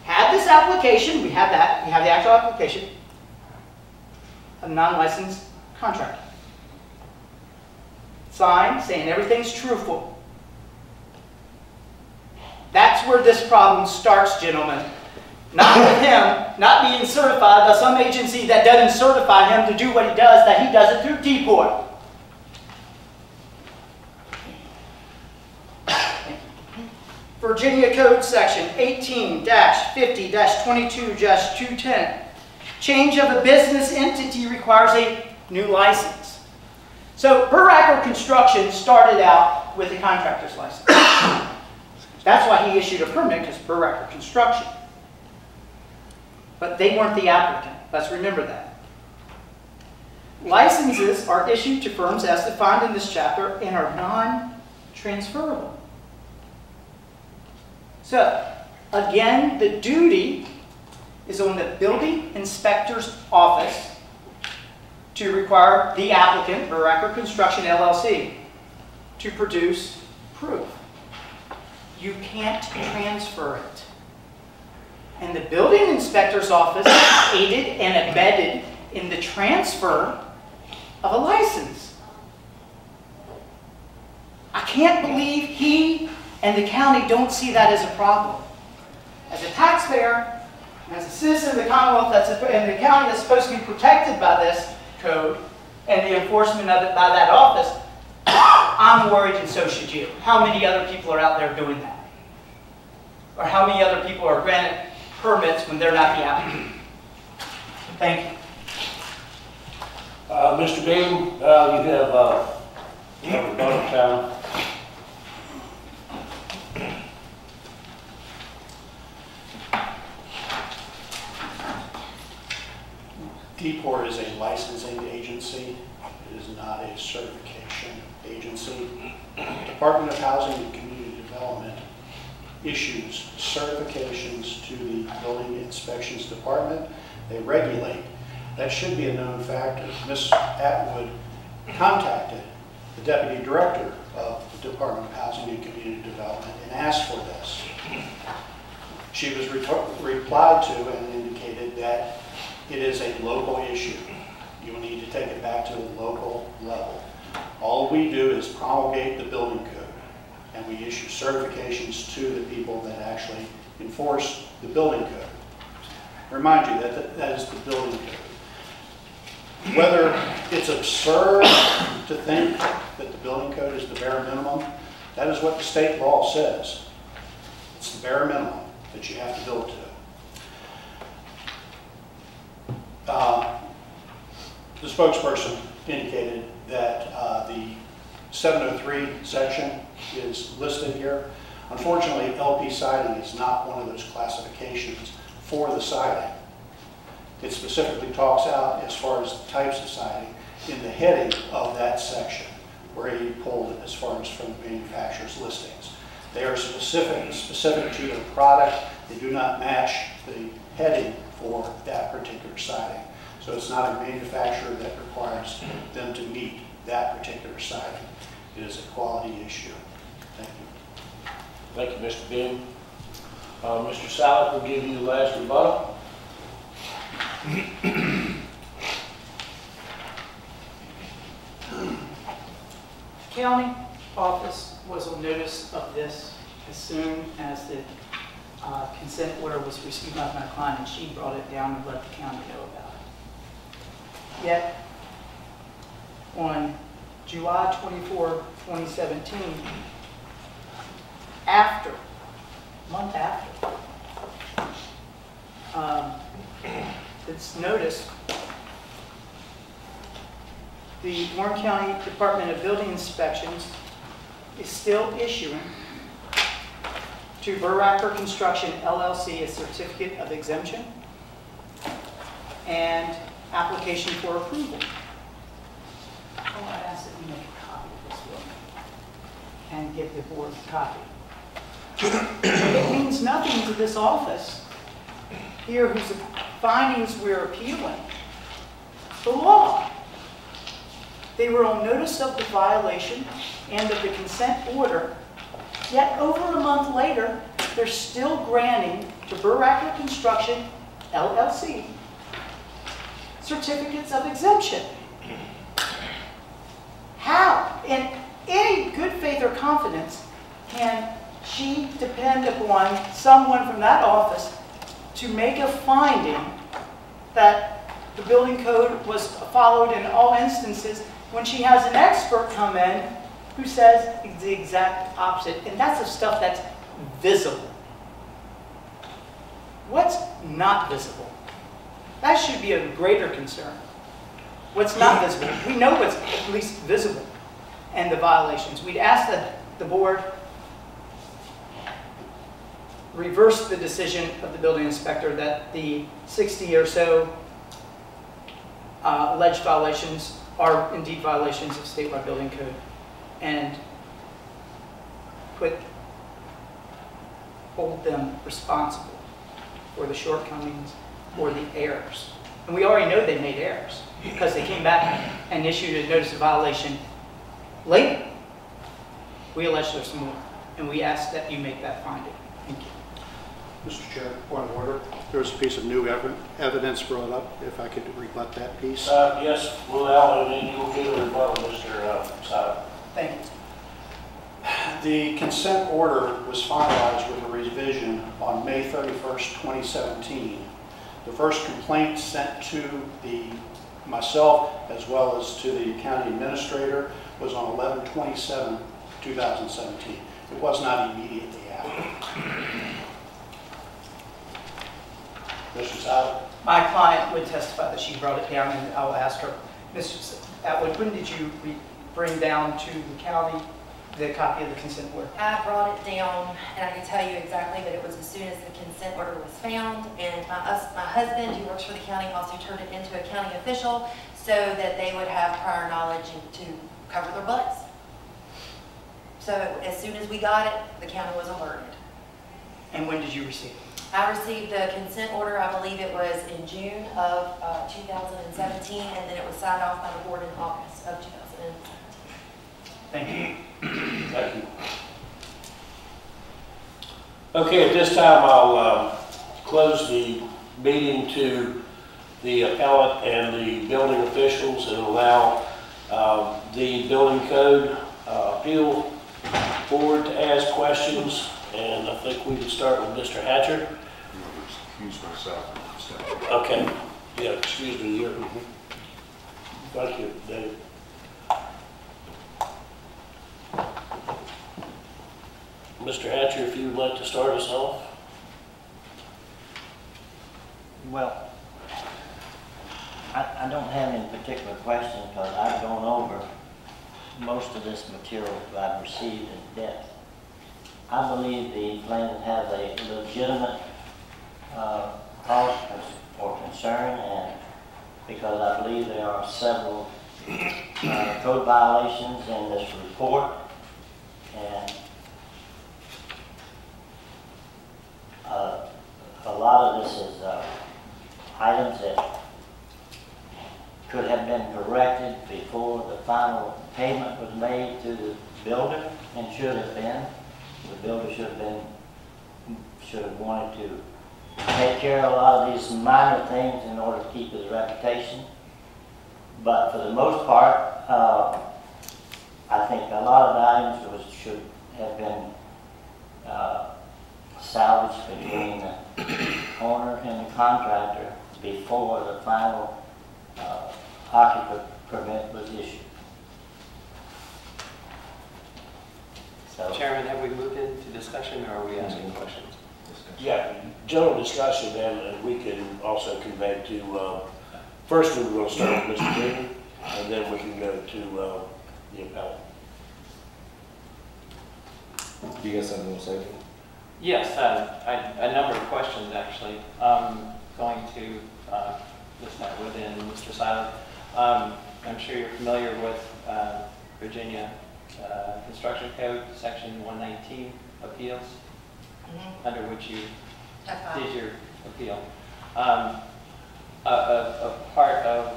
had this application, we have that, we have the actual application, a non-licensed contractor. Signed, saying everything's truthful. That's where this problem starts, gentlemen. Not with him, not being certified by some agency that doesn't certify him to do what he does, that he does it through deport. Virginia Code Section 18-50-22-210. Change of a business entity requires a new license. So Buracker Construction started out with a contractor's license. That's why he issued a permit, because Buracker Construction. But they weren't the applicant. Let's remember that. Licenses are issued to firms as defined in this chapter and are non-transferable. So, again, the duty is on the building inspector's office to require the applicant, Buracker Construction LLC, to produce proof. You can't transfer it. And the building inspector's office aided and abetted in the transfer of a license. I can't believe he and the county don't see that as a problem. As a taxpayer, as a citizen of the Commonwealth and the county that's supposed to be protected by this code and the enforcement of it by that office, I'm worried, and so should you. How many other people are out there doing that? Or how many other people are granted permits when they're not the applicant? Thank you. Mr. Beam, you have rebuttal time. DPOR is a licensing agency. It is not a certification agency. Department of Housing and Community Development issues certifications to the Building Inspections Department. They regulate. That should be a known factor. Ms. Atwood contacted the Deputy Director of the Department of Housing and Community Development and asked for this. She was replied to and indicated that it is a local issue. You will need to take it back to the local level. All we do is promulgate the building code, and we issue certifications to the people that actually enforce the building code. Remind you that that is the building code. Whether it's absurd to think that the building code is the bare minimum, that is what the state law says. It's the bare minimum that you have to build to. The spokesperson indicated that the 703 section is listed here. Unfortunately, LP siding is not one of those classifications for the siding. It specifically talks out as far as the types of siding in the heading of that section, where he pulled it as far as from the manufacturer's listings. They are specific to their product. They do not match the heading for that particular siding. So it's not a manufacturer that requires them to meet that particular siding. It is a quality issue. Thank you. Thank you, Mr. Beam. Mr. Salek will give you the last rebuttal. County office was on notice of this as soon as the consent order was received by my client, and she brought it down and let the county know about it. Yet, on July 24, 2017, a month after, it's noticed, the Warren County Department of Building Inspections is still issuing to Buracker Construction LLC a certificate of exemption and application for approval. Oh, I asked that you make a copy of this book and give the board a copy. It means nothing to this office here whose findings we're appealing. The law. They were on notice of the violation and of the consent order, yet over a month later, they're still granting to Buracker Construction LLC certificates of exemption. How, in any good faith or confidence, can she depend upon someone from that office to make a finding that the building code was followed in all instances when she has an expert come in who says the exact opposite? And that's the stuff that's visible. What's not visible? That should be a greater concern. What's not visible? We know what's at least visible and the violations. We'd ask that the board reverse the decision of the building inspector that the 60 or so alleged violations are indeed violations of statewide building code, and hold them responsible for the shortcomings or the errors. And we already know they made errors because they came back and issued a notice of violation later. We allege there's some more, and we ask that you make that finding. Thank you. Mr. Chair, point of order. There was a piece of new evidence brought up, if I could rebut that piece. Yes, we'll allow it, and you'll get a rebuttal, Mr. Side. Thank you. The consent order was finalized with a revision on May 31st, 2017. The first complaint sent to myself as well as to the county administrator was on 11/27/2017. It was not immediately after. Mr. Side? My client would testify that she brought it down, and I'll ask her, Mr. Atwood, when did you bring down to the county the copy of the consent order? I brought it down, and I can tell you exactly that it was as soon as the consent order was found, and my husband, who works for the county, also turned it into a county official so that they would have prior knowledge to cover their butts. So as soon as we got it, the county was alerted. And when did you receive it? I received the consent order, I believe it was in June of 2017, and then it was signed off by the board in August of 2017. Thank you. Thank you. Okay, at this time, I'll close the meeting to the appellant and the building officials and allow the building code appeal board to ask questions. And I think we can start with Mr. Hatcher. Excuse myself. Okay. Yeah, excuse me. You're, Thank you, Dave. Mr. Hatcher, if you would like to start us off. Well, I don't have any particular questions because I've gone over most of this material that I've received in depth. I believe the plaintiff has a legitimate cause for concern, and because I believe there are several code violations in this report, and a lot of this is items that could have been corrected before the final payment was made to the builder, and should have been. The builder should have wanted to take care of a lot of these minor things in order to keep his reputation. But for the most part, I think a lot of the items should have been salvaged between the owner and the contractor before the final occupancy permit was issued. So, Chairman, have we moved into discussion, or are we asking questions? Yeah, general discussion, and we can also convey to, first we will start with Mr. Green, and then we can go to the appellant. Do you guys have something to say? Yes, a number of questions, actually. Going to list that within Mr. Silent. I'm sure you're familiar with Virginia Construction Code, Section 119, Appeals, under which you did your appeal. A part of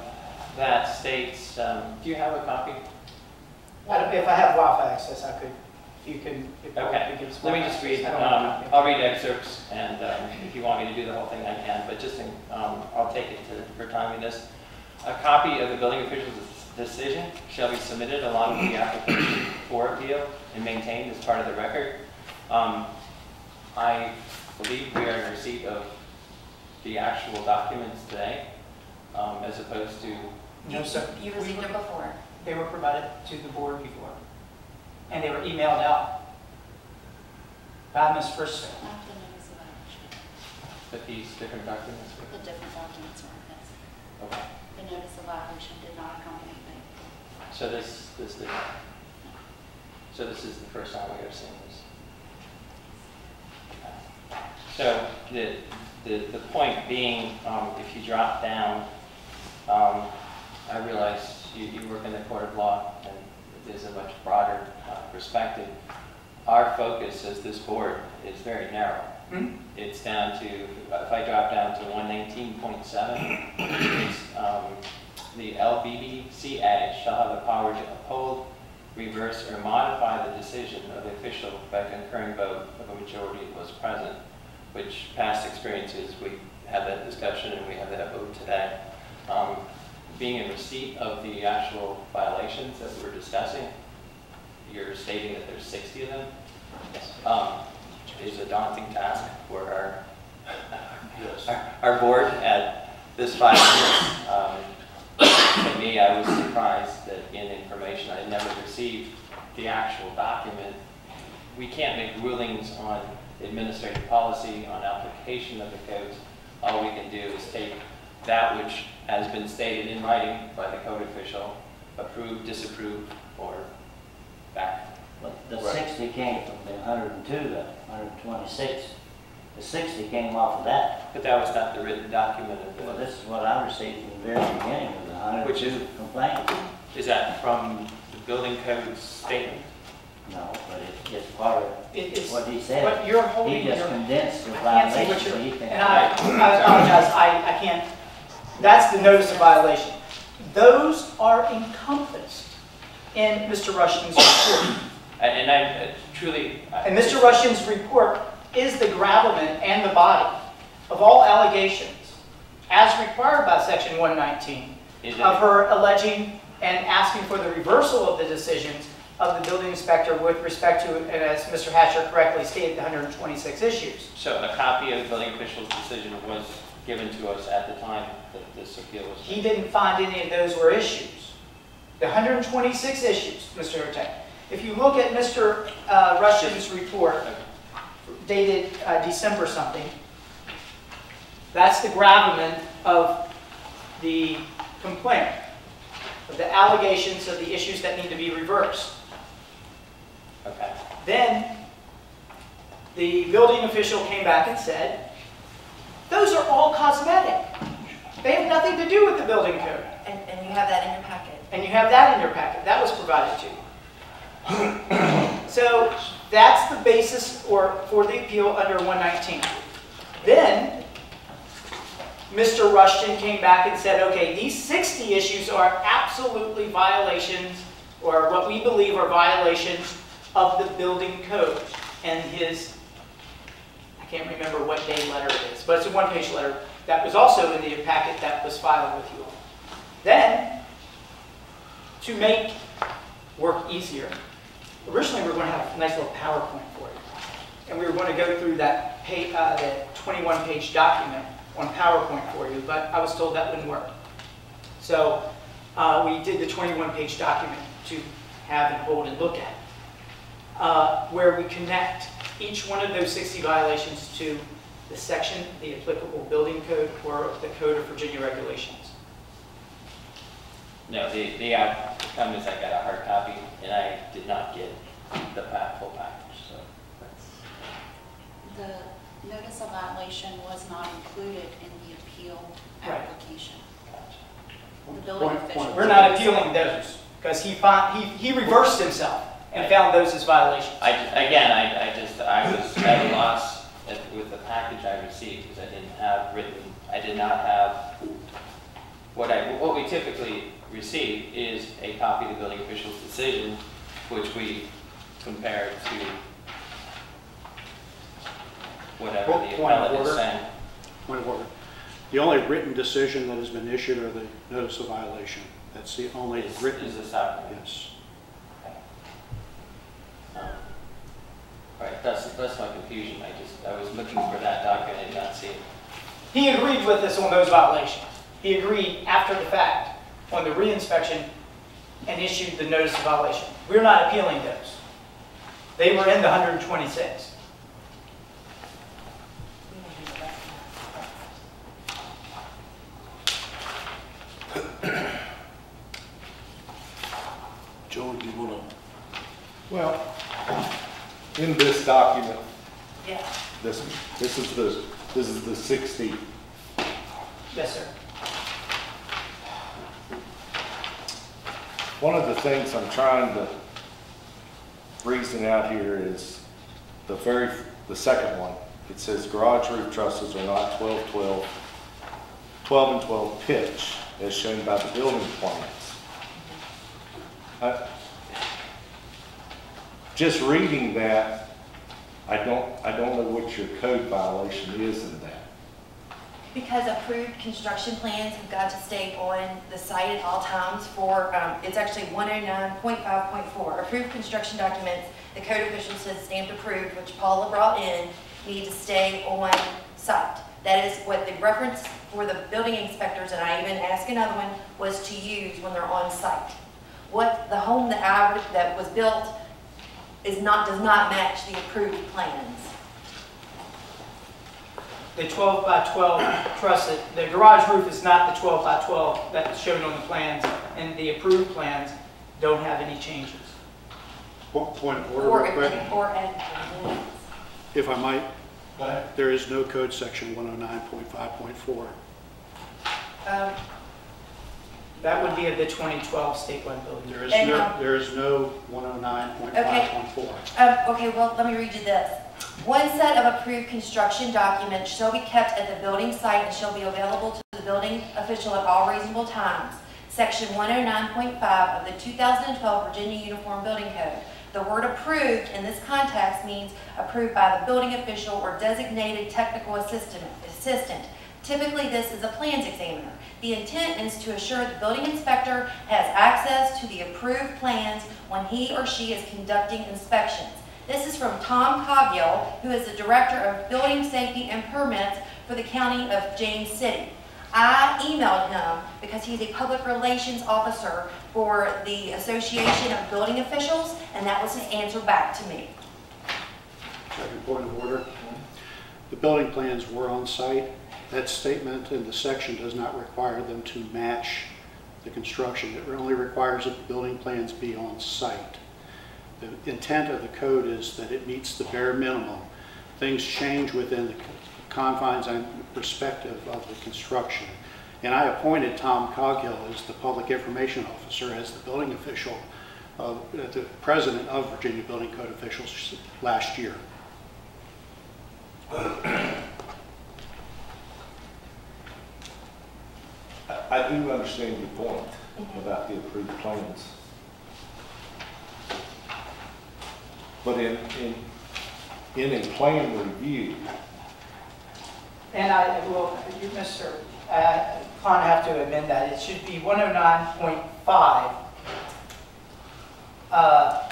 that states, do you have a copy? If I have Wi-Fi access, I could. You can. Okay. Let me just read. I'll read excerpts, and if you want me to do the whole thing, I can. But just I'll take it for timeliness. A copy of the building official's decision shall be submitted along with the application for appeal and maintained as part of the record. I believe we are in receipt of the actual documents today, as opposed to. No, sir. You received them before. They were provided to the board before, and they were emailed out. By Ms. Frisch. Not the notice of action. But these different documents? The different documents were missing. Okay. The notice of violation did not accompany me. So this did not. So this is the first time we are seeing this. So the point being, if you drop down, I realize you work in the court of law and there's a much broader perspective. Our focus as this board is very narrow. Hmm? It's down to, if I drop down to 119.7, it's the LBBCA shall have the power to uphold, reverse, or modify the decision of the official by concurring vote of a majority was present, which past experiences, we had that discussion and we have that vote today. Being in receipt of the actual violations that we're discussing, you're stating that there's 60 of them, is a daunting task for our board at this 5 years. To me, I was surprised that in information I never received the actual document. We can't make rulings on administrative policy, on application of the codes. All we can do is take that which has been stated in writing by the code official, approve, disapprove, or back. But the Right. 60 came from the 102, the 126. The 60 came off of that. But that was not the written document of Well, the, this is what I received from the very beginning of the 102 Which is- complaints. is that from the building code statement? No, but it's part of It is, what he said. but you're holding He just your, condensed the I can't see what violation. so you're, he can- and I apologize, I can't, that's the notice of violation. Those are encompassed in Mr. Rushton's report. And I truly... And Mr. Rushton's report is the gravamen and the body of all allegations, as required by Section 119, Is it- of her alleging and asking for the reversal of the decisions of the building inspector with respect to, and as Mr. Hatcher correctly stated, the 126 issues. So a copy of the building official's decision was given to us at the time that this appeal was He made. didn't find any of those were issues. The 126 issues, Mr. Ertek. If you look at Mr. Rushton's report, dated December something, that's the gravamen of the complaint, of the allegations of the issues that need to be reversed. Okay. Then the building official came back and said, those are all cosmetic. They have nothing to do with the building code. And you have that in your packet. And you have that in your packet. That was provided to you. So that's the basis for the appeal under 119. Then Mr. Rushton came back and said, okay, these 60 issues are absolutely violations, or what we believe are violations of the building code. And his, I can't remember what day letter it is, but it's a one-page letter that was also in the packet that was filed with you all. Then, to make work easier, originally we were going to have a nice little PowerPoint for you. And we were going to go through that the 21-page document on PowerPoint for you, but I was told that wouldn't work. So we did the 21-page document to have and hold and look at, where we connect each one of those 60 violations to the section, the applicable building code, or the Code of Virginia regulations. No, the outcome is I got a hard copy, and I did not get the full package, so that's... The notice of violation was not included in the appeal Right. application. Gotcha. The building Point- official. We're not appealing those, because he reversed himself and found those as violations. I was at a loss with the package I received, because I did not have, what we typically receive is a copy of the building official's decision, which we compare to whatever the Point of appellant is order. saying. Point of order. The only written decision that has been issued are the notice of violation. That's the only written. Is this document? Yes. Right, that's my confusion. I was looking for that document and did not see it. He agreed with us on those violations. He agreed after the fact on the reinspection and issued the notice of violation. We're not appealing those. They were in the 126. Well, in this document, Yeah. this is the 60. Yes, sir. One of the things I'm trying to reason out here is the second one. It says garage roof trusses are not 12 and 12 pitch as shown by the building plans. Just reading that, I don't know what your code violation is in that. Because approved construction plans have got to stay on the site at all times for, it's actually 109.5.4. Approved construction documents, the code official says stamped approved, which Paula brought in, need to stay on site. That is what the reference for the building inspectors, and I even asked another one, was to use when they're on site. What the home that was built does not match the approved plans. The 12 by 12 truss, the garage roof is not the 12 by 12 that's shown on the plans, and the approved plans don't have any changes. Point of order, real quick. Or at If I might, there is no code section 109.5.4. That would be of the 2012 statewide building. There is no 109.5.4. Okay, well, let me read you this. One set of approved construction documents shall be kept at the building site and shall be available to the building official at all reasonable times. Section 109.5 of the 2012 Virginia Uniform Building Code. The word approved in this context means approved by the building official or designated technical assistant. Typically, this is a plans examiner. The intent is to assure the building inspector has access to the approved plans when he or she is conducting inspections. This is from Tom Coggill, who is the Director of Building Safety and Permits for the County of James City. I emailed him because he's a public relations officer for the Association of Building Officials, and that was his answer back to me. Second point of order. The building plans were on site. That statement in the section does not require them to match the construction. It only requires that the building plans be on site. The intent of the code is that it meets the bare minimum. Things change within the confines and perspective of the construction. And I appointed Tom Coghill as the public information officer, as the building official, the president of Virginia Building Code Officials last year. I do understand your point about the approved plans. But in a plan review, And I will, Mr. Khan, have to amend that. It should be 109.5,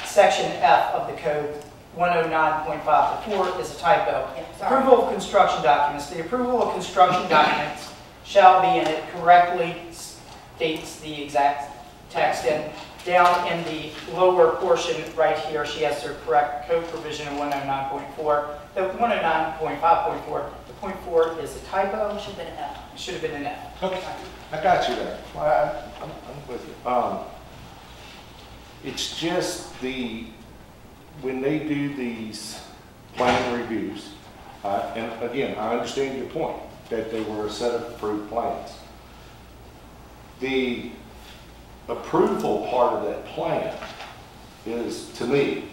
section F of the code, 109.5. The 4 is a typo. Yeah, sorry. Approval of construction documents. The approval of construction documents shall be, and it correctly states the exact text, and down in the lower portion right here, she has her correct code provision in 109.4. The 109.5.4, the .4 is a typo. Should have been an F. It should have been an F. okay, I got you there. I'm with you. It's just when they do these plan reviews, and again, I understand your point that they were a set of approved plans. The approval part of that plan is, to me,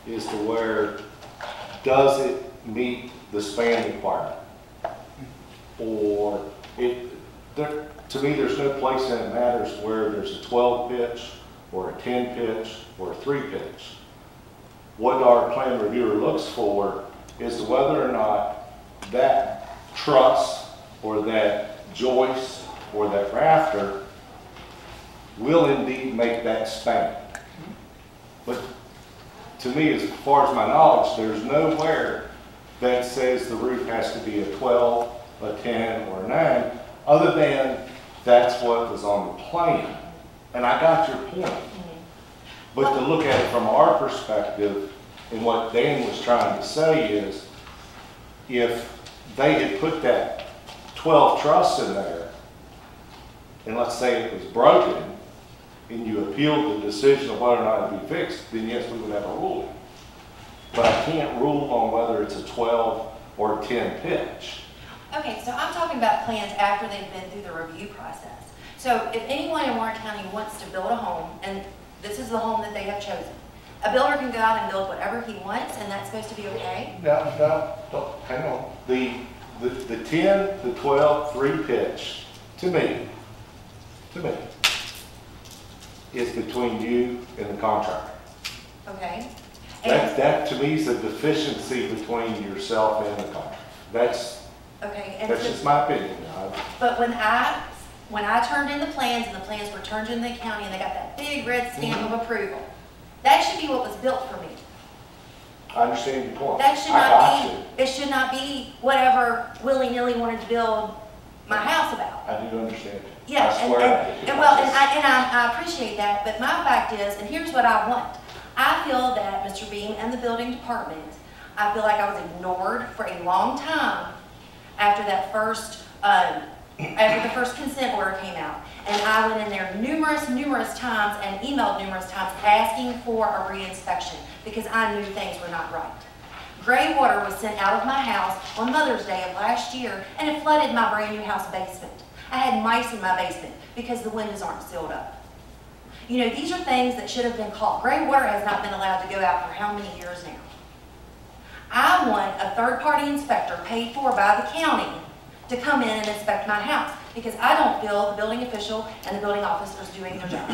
is to where does it meet the span requirement? Or to me, there's no place in it matters where there's a 12 pitch or a 10 pitch or a 3 pitch. What our plan reviewer looks for is whether or not that truss or that joist or that rafter will indeed make that span. But to me, as far as my knowledge, there's nowhere that says the roof has to be a 12, a 10, or a 9, other than that's what was on the plan. And I got your point. But to look at it from our perspective, and what Dan was trying to say is, if they had put that 12 truss in there, and let's say it was broken, and you appealed the decision of whether or not it be fixed, then yes, we would have a ruling. But I can't rule on whether it's a 12 or 10 pitch. Okay, so I'm talking about plans after they've been through the review process. So if anyone in Warren County wants to build a home, and this is the home that they have chosen, a builder can go out and build whatever he wants, and that's supposed to be okay? No, hang on. The 10, the 12, 3 pitch, to me, is between you and the contractor. Okay. That to me is a deficiency between yourself and the contractor. That's just my opinion. But when I turned in the plans and the plans were turned in the county and they got that big red stamp of approval, that should be what was built for me. I understand your point. That should not be, it should not be whatever willy-nilly wanted to build my house about. I do understand. Yeah, I swear I appreciate that, but my fact is, and here's what I want. I feel that Mr. Beam and the building department, I feel like I was ignored for a long time after that first, after the first consent order came out. And I went in there numerous times and emailed numerous times asking for a reinspection because I knew things were not right. Gray water was sent out of my house on Mother's Day of last year, and it flooded my brand new house basement. I had mice in my basement because the windows aren't sealed up. You know, these are things that should have been caught. Gray water has not been allowed to go out for how many years now? I want a third-party inspector paid for by the county to come in and inspect my house because I don't feel the building official and the building officers doing their job.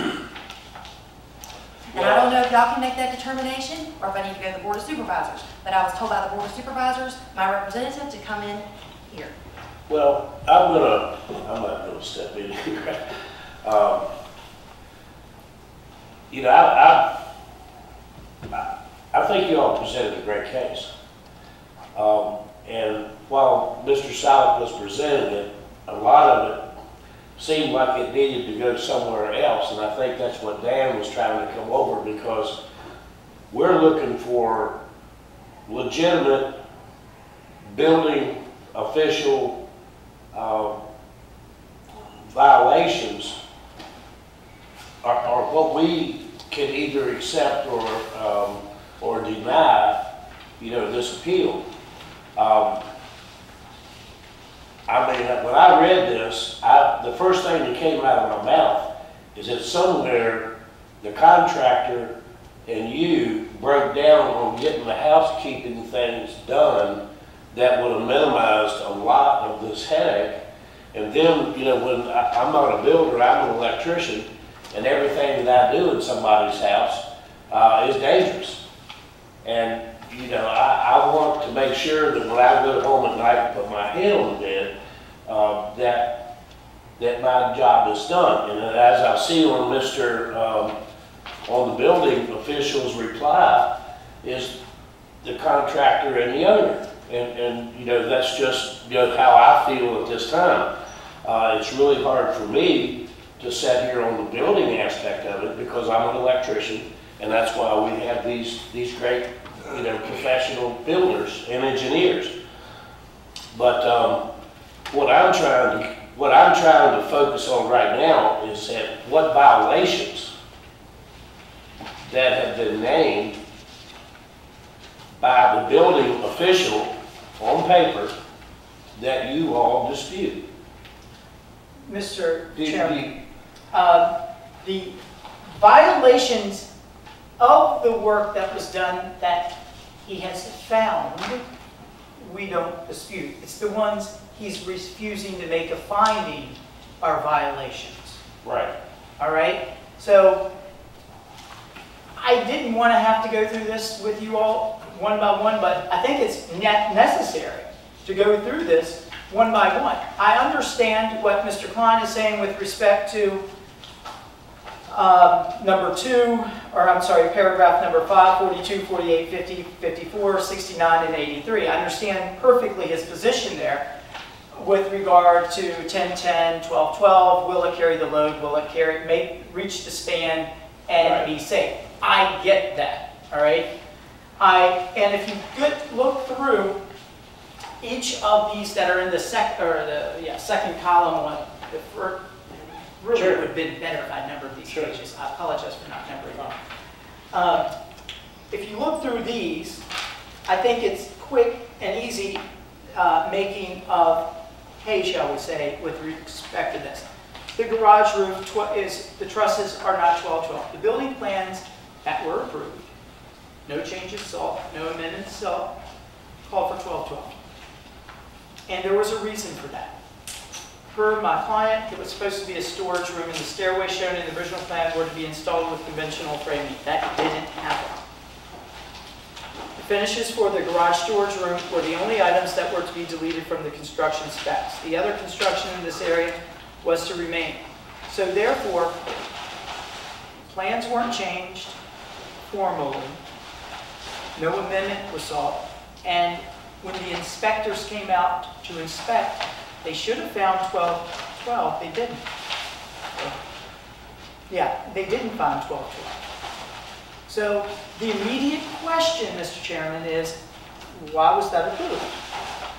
And I don't know if y'all can make that determination or if I need to go to the Board of Supervisors. But I was told by the Board of Supervisors, my representative, to come in here. Well, I'm not gonna step in here. You know, I think you all presented a great case. And while Mr. Silent was presenting it, a lot of it seemed like it needed to go somewhere else, and I think that's what Dan was trying to come over, because we're looking for legitimate building official violations are what we can either accept or deny, you know, this appeal. I mean, when I read this, the first thing that came out of my mouth is that somewhere the contractor and you broke down on getting the housekeeping things done that would have minimized a lot of this headache. And then, you know, when I'm not a builder, I'm an electrician, and everything that I do in somebody's house is dangerous. And, you know, I want to make sure that when I go home at night and put my head on the bed, that my job is done. And as I see on on the building official's reply, is the contractor and the owner. And you know, that's just, you know, how I feel at this time. It's really hard for me to sit here on the building aspect of it because I'm an electrician, and that's why we have these great, you know, professional builders and engineers. But what I'm trying to focus on right now is that what violations that have been named by the building official on paper that you all dispute. Mr. Chairman, the violations of the work that was done that he has found, we don't dispute. It's the ones he's refusing to make a finding are violations. Right. All right? So I didn't want to have to go through this with you all one by one, but I think it's necessary to go through this one by one. I understand what Mr. Klein is saying with respect to paragraph number 5, 42, 48, 50, 54, 69, and 83. I understand perfectly his position there with regard to 1010, 1212, will it carry the load, will it reach the span and be safe. I get that, all right? And if you look through each of these that are in the second column, really Sure. would have been better if I numbered these Sure. pages. I apologize for not numbering them. If you look through these, I think it's quick and easy making of hay, shall we say, with respect to this. The garage roof the trusses are not 12-12. The building plans that were approved, no changes sought, no amendments sought, call for 12-12. And there was a reason for that. Per my client, it was supposed to be a storage room, and the stairway shown in the original plan were to be installed with conventional framing. That didn't happen. The finishes for the garage storage room were the only items that were to be deleted from the construction specs. The other construction in this area was to remain. So therefore, plans weren't changed formally. No amendment was sought. And when the inspectors came out to inspect, they should have found 12-12. They didn't. Yeah, they didn't find 12-12. So the immediate question, Mr. Chairman, is why was that approved?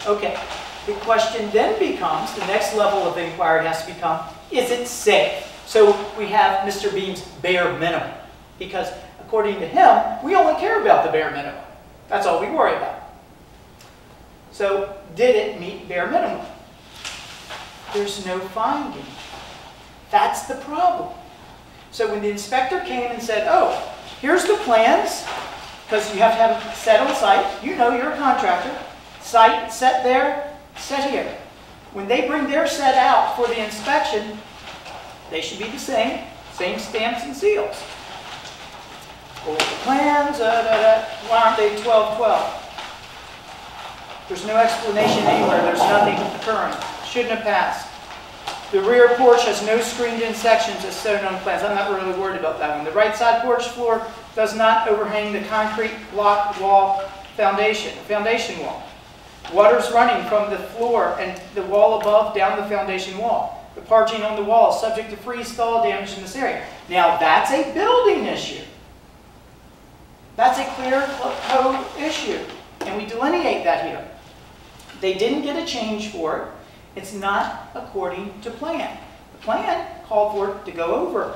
Okay, the question then becomes, the next level of inquiry has to become, is it safe? So we have Mr. Beam's bare minimum, because according to him, we only care about the bare minimum. That's all we worry about. So did it meet bare minimum? There's no finding. That's the problem. So when the inspector came and said, oh, here's the plans, because you have to have it set on site. You know, you're a contractor. Site, set there, set here. When they bring their set out for the inspection, they should be the same stamps and seals. All the plans, why aren't they 12-12? There's no explanation anywhere. There's nothing occurring. Shouldn't have passed. The rear porch has no screened-in sections as shown on plans. I'm not really worried about that one. The right side porch floor does not overhang the concrete block wall foundation wall. Water's running from the floor and the wall above down the foundation wall. The parging on the wall is subject to freeze-thaw damage in this area. Now, that's a building issue. That's a clear code issue, and we delineate that here. They didn't get a change for it. It's not according to plan. The plan called for it to go over.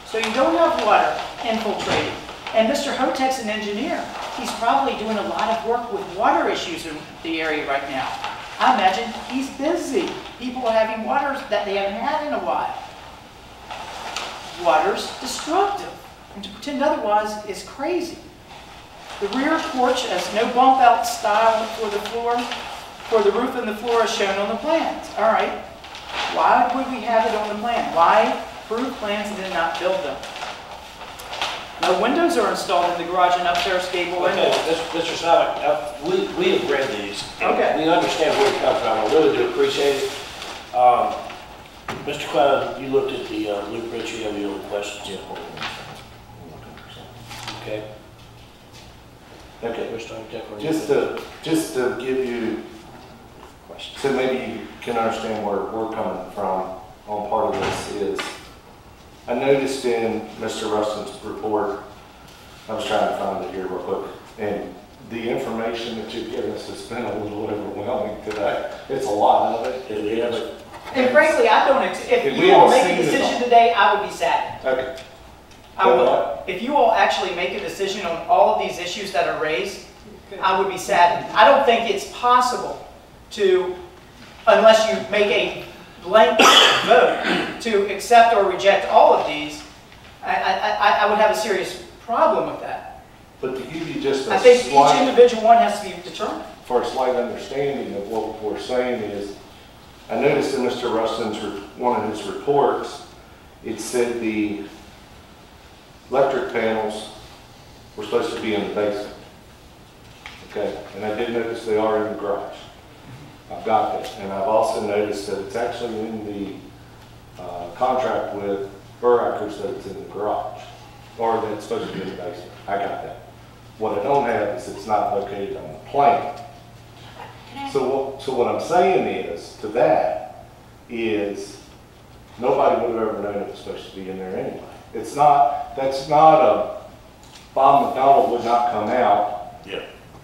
So you don't have water infiltrating. And Mr. Hotek's an engineer. He's probably doing a lot of work with water issues in the area right now. I imagine he's busy. People are having waters that they haven't had in a while. Water's destructive. And to pretend otherwise is crazy. The rear porch has no bump out style for the floor. For the roof and the floor as shown on the plans. All right. Why would we have it on the plan? Why approve plans and then not build them? No windows are installed in the garage and upstairs gable windows. Okay, Mr. Sonic, we have read these. Okay. We understand where it comes from. I really do appreciate it. Mr. Klein, you looked at the blueprint. You have any other questions? Okay. Okay, Mr. Sonic, Just to give you, so maybe you can understand where we're coming from on part of this is, I noticed in Mr. Rustin's report, I was trying to find it here real quick, and the information that you've given us has been a little overwhelming today. It's a lot of it. And frankly, I don't, if you all make a decision today, I would be sad. Okay. I would. If you all actually make a decision on all of these issues that are raised, I would be saddened. I don't think it's possible to, unless you make a blank vote to accept or reject all of these, I would have a serious problem with that. But to give you just I think each individual one has to be determined. For a slight understanding of what we're saying is, I noticed in Mr. Rustin's, one of his reports, it said the electric panels were supposed to be in the basement. Okay, and I did notice they are in the garage. I've got that. And I've also noticed that it's actually in the contract with Burackers that it's in the garage, or that it's supposed to be in the basement. I got that. What I don't have is it's not located on the plan. So what I'm saying is, to that, is nobody would have ever known it was supposed to be in there anyway. That's not Bob McDonald would not come out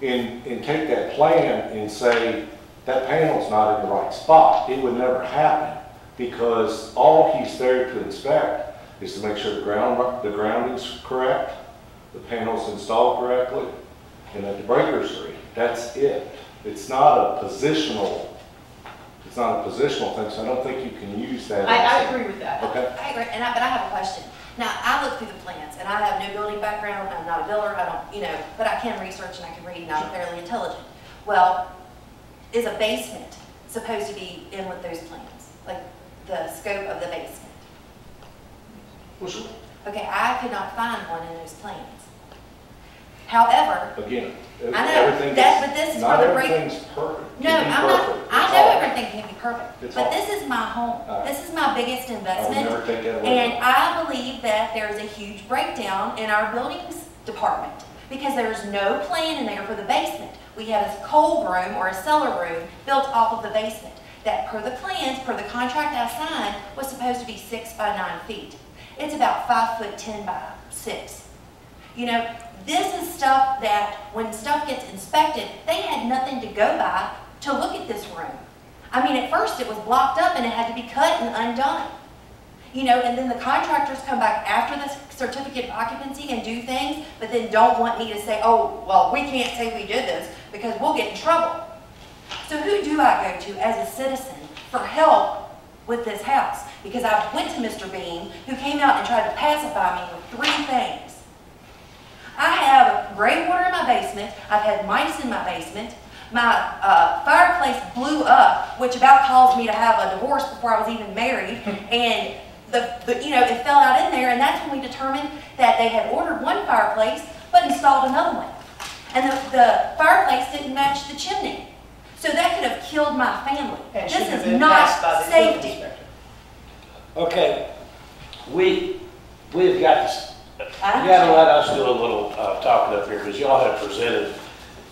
and take that plan and say, that panel's not in the right spot. It would never happen because all he's there to inspect is to make sure the ground is correct, the panels installed correctly, and that the breakers are in. That's it. It's not a positional thing, so I don't think you can use that. I agree with that. Okay. I agree, but I have a question. Now, I look through the plans, and I have no building background, I'm not a builder, I don't, but I can research and I can read, and I'm fairly intelligent. Well, is a basement supposed to be in with those plans? Like, the scope of the basement? Well, sure. Okay, I could not find one in those plans. However, Again, I know, but this is not where the break. everything's perfect. No, Can be I'm not, perfect. I It's know all. everything can be perfect, It's but all. this is my home. This is my biggest I would investment. never take that away. And I believe that there's a huge breakdown in our buildings department because there's no plan in there for the basement. We have a cold room or a cellar room built off of the basement that per the plans, per the contract I signed, was supposed to be 6 by 9 feet. It's about 5'10" by 6. This is stuff that when stuff gets inspected, they had nothing to go by to look at this room. I mean, at first it was blocked up and it had to be cut and undone. And then the contractors come back after the certificate of occupancy and do things, but then don't want me to say, oh, well, we can't say we did this because we'll get in trouble. So who do I go to as a citizen for help with this house? Because I went to Mr. Bean, who came out and tried to pacify me with 3 things. I have gray water in my basement. I've had mice in my basement. My fireplace blew up, which about caused me to have a divorce before I was even married. And it fell out in there, and that's when we determined that they had ordered one fireplace but installed another one. And the fireplace didn't match the chimney. So that could have killed my family. And This should have is been not passed by the building safety. inspector. Okay, we've got to, I you gotta let us do a little talking up here, because y'all have presented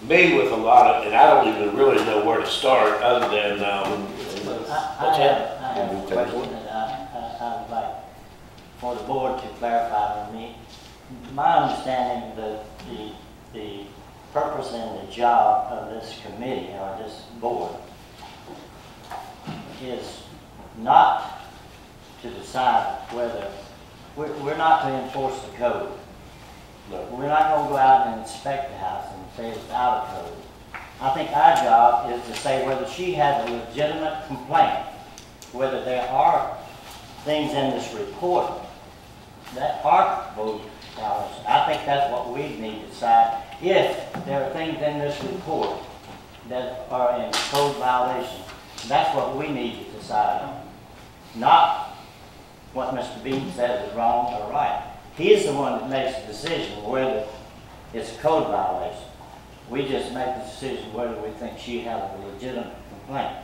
me with a lot of, and I don't even really know where to start, other than, I what's that? have a question that I would like for the board to clarify with me. My understanding that the purpose and the job of this committee or this board is not to decide whether, we're not to enforce the code. No. We're not going to go out and inspect the house and say it's out of code. I think our job is to say whether she has a legitimate complaint, whether there are things in this report that are code violations. I think that's what we need to decide. If there are things in this report that are in code violation, that's what we need to decide on. Not what Mr. Bean says is wrong or right. He's the one that makes the decision whether it's a code violation. We just make the decision whether we think she has a legitimate complaint.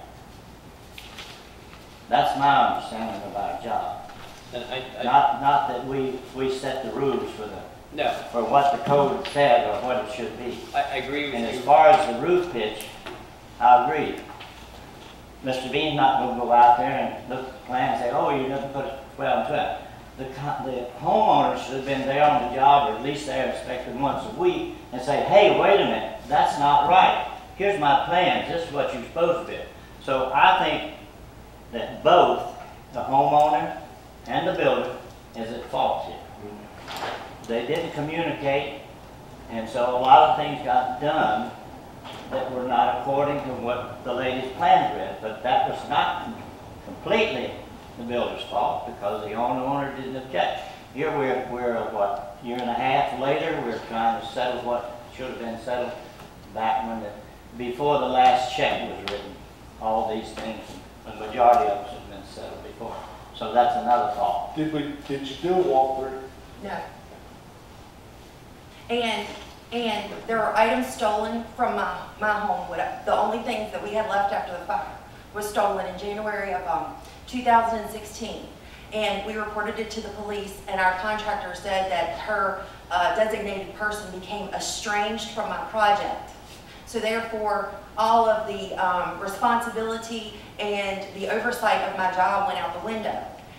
That's my understanding of our job. And Not that we set the rules no, for what the code said or what it should be. I agree with And you. as far as the roof pitch, I agree. Mr. Bean's not going to go out there and look at the plan and say, oh, you never put it 12 and 12. The homeowners should have been there on the job, or at least they're inspected once a week, and say, hey, wait a minute, that's not right. Here's my plans, this is what you're supposed to do. So I think that both the homeowner and the builder is at fault here. They didn't communicate, and so a lot of things got done that were not according to what the lady's plans were. But that was not completely the builder's fault, because the owner didn't object. Here we're what, year and a half later, we're trying to settle what should have been settled back before the last check was written. All these things, the majority of them should have been settled before. So that's another fault. Did you do a walkthrough? No. And there were items stolen from my home. The only things that we had left after the fire was stolen in January of 2016. And we reported it to the police, and our contractor said that her designated person became estranged from my project. So therefore, all of the responsibility and the oversight of my job went out the window.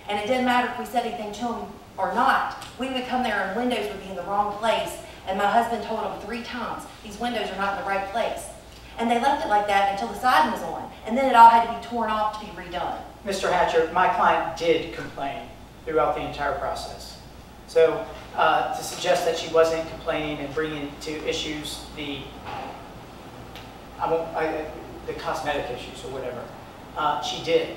And it didn't matter if we said anything to them or not. We would come there and windows would be in the wrong place. And my husband told them 3 times, these windows are not in the right place. And they left it like that until the siding was on. And then it all had to be torn off to be redone. Mr. Hatcher, my client did complain throughout the entire process. So to suggest that she wasn't complaining and bringing to issues the cosmetic issues or whatever, she did.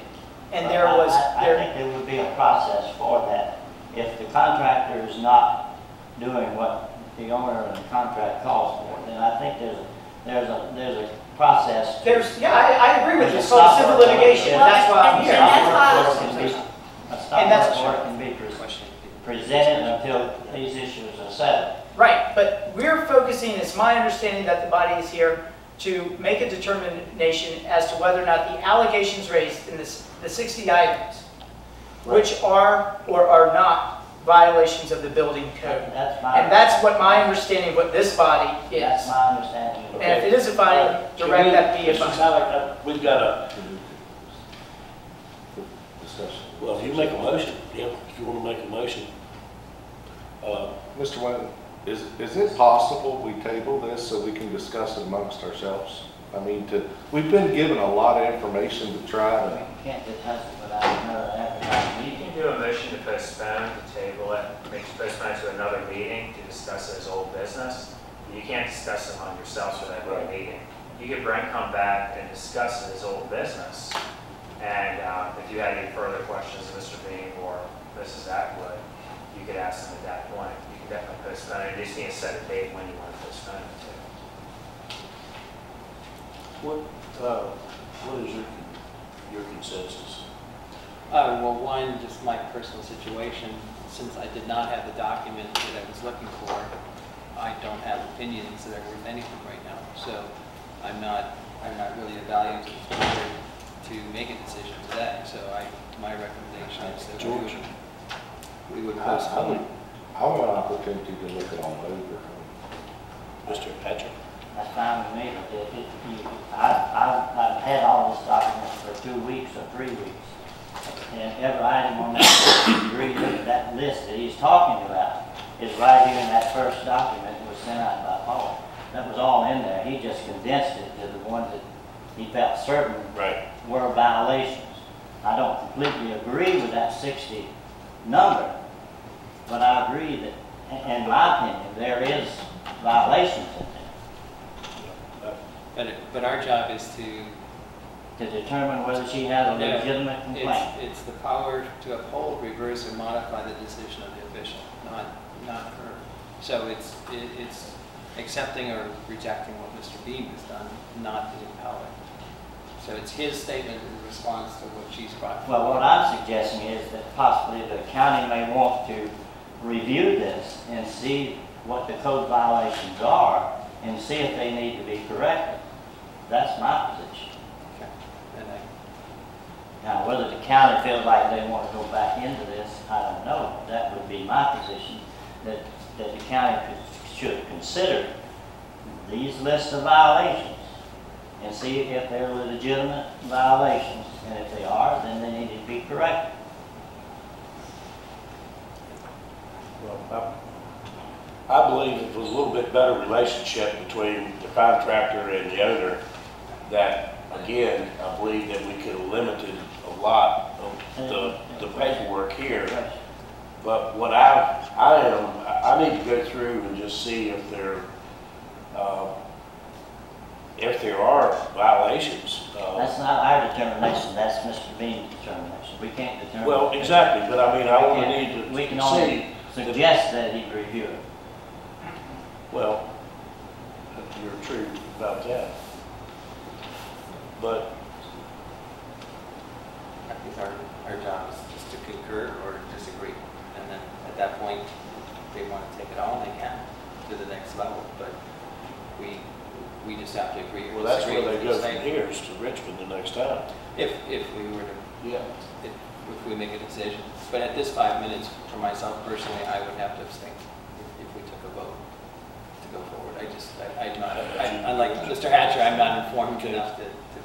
And there was... I think there would be a process for that. If the contractor is not doing what the owner of the contract calls for, then I think there's a process. I agree with you. It's called civil litigation. Well, That's why I'm and here. that's why- And that's- Work can be presented until these issues are settled. Right, but we're focusing, it's my understanding that the body is here to make a determination as to whether or not the allegations raised in the 60 items, which are or are not violations of the building code. And that's what my understanding of what this body is. That's my understanding. And if it is a finding, direct that be a Mr. finding. Tyler, we've got a, Discussion. well, you make a motion, yeah, if you want to make a motion. Mr. Wayne, is it possible we table this so we can discuss it amongst ourselves? I mean, we've been given a lot of information to try to. We can't discuss it without another advertised You meeting. can do a motion to postpone, to table it, make postpone it to another meeting to discuss it as old business. You can't discuss it among yourselves for that one meeting. You could come back and discuss it as old business. And if you had any further questions of Mr. Beam or Mrs. Atwood, you could ask them at that point. You can definitely postpone it. You just need to set a date when you want to postpone it to. What is your consensus? Well, one, just my personal situation, since I did not have the document that I was looking for, I don't have opinions that are worth anything right now. So I'm not really evaluating to the board to make a decision today. So my recommendation is that George? we would postpone. I want an opportunity to look it all over. Mr. Patrick? That's fine with me, but I've had all this documents for 2 weeks or 3 weeks. And every item on that, you really look at that list that he's talking about, is right here in that first document that was sent out by Paul. That was all in there. He just condensed it to the ones that he felt certain were violations. I don't completely agree with that 60 number, but I agree that, in my opinion, there is violations in there. But our job is to determine whether she has a legitimate complaint. It's the power to uphold, reverse, or modify the decision of the official, not her. So it's accepting or rejecting what Mr. Beam has done, not the appellant. So it's his statement in response to what she's brought forward. Well, what I'm suggesting is that possibly the county may want to review this and see what the code violations are and see if they need to be corrected. That's my position. Okay. And Now, whether the county feels like they want to go back into this, I don't know. That would be my position, that the county should consider these lists of violations and see if they're legitimate violations. And if they are, then they need to be corrected. Well, I believe if there was a little bit better relationship between the contractor and the owner, that, again, I believe that we could have limited a lot of the paperwork here. But what I need to go through and just see if there are violations. That's not our determination, that's Mr. Bean's determination. We can't determine. Well, exactly, but I mean, I only need to We can see. only suggest that he review it. Well, you're true about that. But I think our job is just to concur or disagree. And then at that point, if they want to take it on, they can to the next level. But we just have to agree or well, that's disagree where they with go the from here, is to Richmond the next time. If we were to, Yeah. if we make a decision. But at this 5 minutes, for myself personally, I would have to abstain if we took a vote to go forward. Unlike Mr. Hatcher, I'm not informed enough to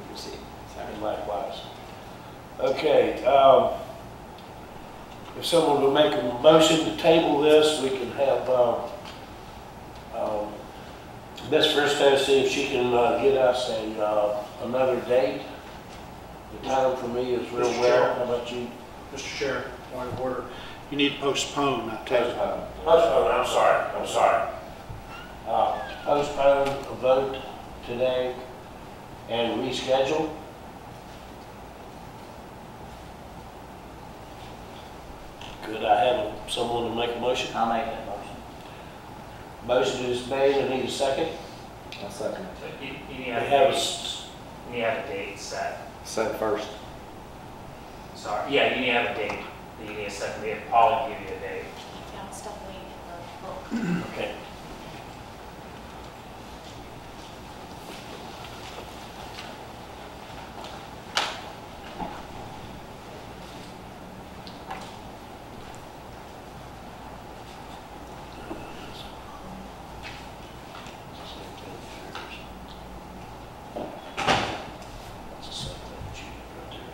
proceed. Sorry. And likewise. Okay, if someone would make a motion to table this, we can have Ms. Fristow see if she can get us another date. The time for me is real well. How about you? Mr. Chair, point of order. You need to postpone, not table. Postpone, I'm sorry. Postpone a vote today and reschedule. Could I have someone to make a motion? I'll make that motion. Motion is made, I need a second. I'll second So you need We to have have a a date, s- you need to have a date set. Set first. Sorry, yeah, you need to have a date. You need a set, we have Paul give you a date. Yeah, it's definitely in the book. okay.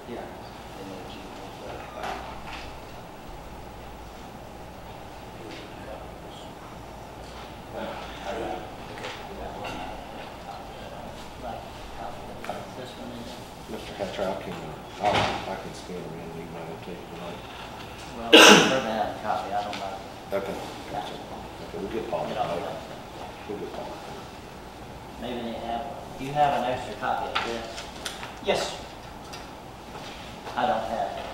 Yeah. Like, this one is, Mr. Hatcher, I can scan them in and email it to you tonight. well, I prefer to have a copy, I don't like it. Okay. Okay, we'll get Paul. Get all tonight. that. We'll get Paul. Maybe they have, do you have an extra copy of this? Yes, I don't have it.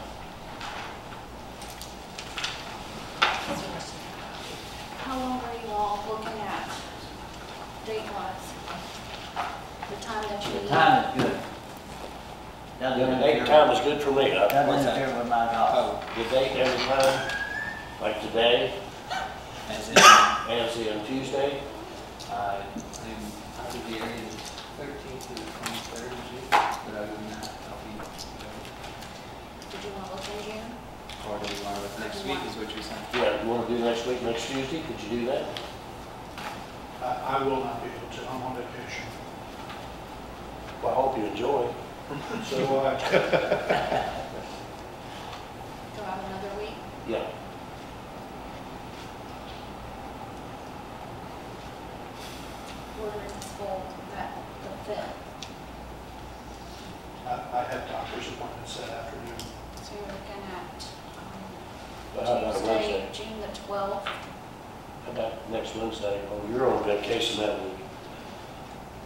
How long are you all looking at, date-wise? The time that you The need? time is good. Doesn't The interfere- date time is good for me. Doesn't interfere with my job. The date every time, like today, As in, Wednesday and Tuesday. I will be area the 13th to the 23rd of June, but other than that, I'll be, Did you want to look in June? or do you want to look next week, is what you're saying? Yeah, you want to do next week, next Tuesday? Could you do that? I will not be able to, I'm on vacation. Well, I hope you enjoy. So do I. Go out another week? Yeah. We're in full that, the 5th. I have doctor's appointments that afternoon. So you're looking at But how about a Tuesday, Wednesday? June the 12th. How about next Wednesday? Oh, you're on vacation that week.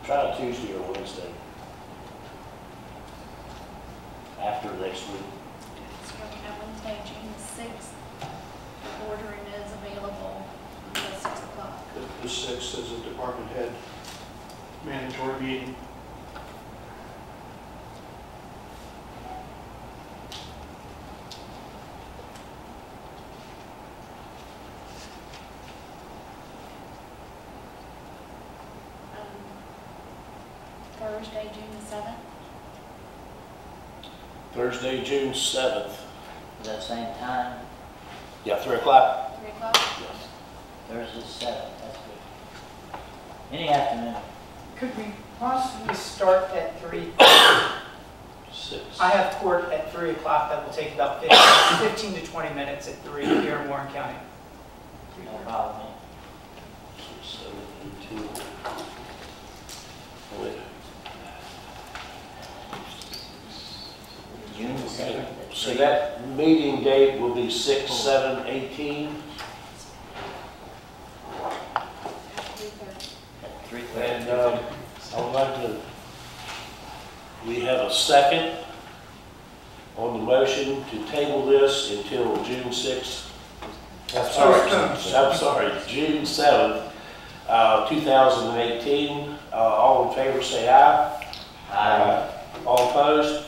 Try a Tuesday or Wednesday. After next week. So you're looking at Wednesday, June the 6th. The ordering is available until 6 o'clock. The 6th is a department head mandatory meeting. Thursday, June the 7th. Thursday, June 7th. Is that same time? Yeah, 3 o'clock? 3 o'clock? Yes. Thursday, 7th, that's good. Any afternoon. could we possibly start at 3? 6. I have court at 3 o'clock, that will take about 15 to 20 minutes at 3 here in Warren County. No problem. 6, 7, 8, 2. Wait. June the 7th. So that meeting date will be 6, 7, 18. At 3:30. At 3:30. And I would like to, we have a second on the motion to table this until June 6th. I'm sorry, June 7th, 2018. All in favor say aye. Aye. All opposed?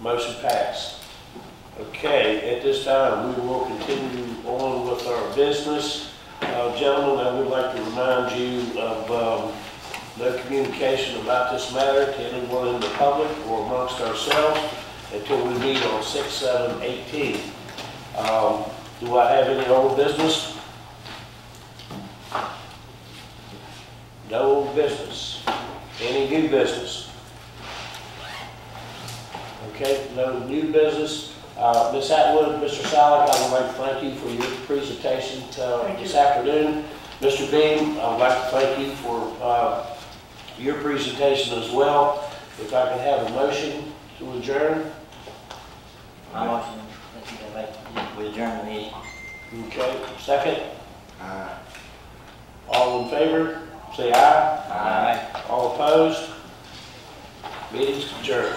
Motion passed. Okay, at this time, we will continue on with our business. Gentlemen, I would like to remind you of no communication about this matter to anyone in the public or amongst ourselves until we meet on 6/7/18. Do I have any old business? No old business. Any new business? Okay, no new business. Ms. Atwood, Mr. Salick, I would like to thank you for your presentation this afternoon. Mr. Beam, I would like to thank you for your presentation as well. If I can have a motion to adjourn? My motion, let's see, we adjourn the meeting. Okay, second? All in favor, say aye. Aye. All opposed? Meeting's adjourned.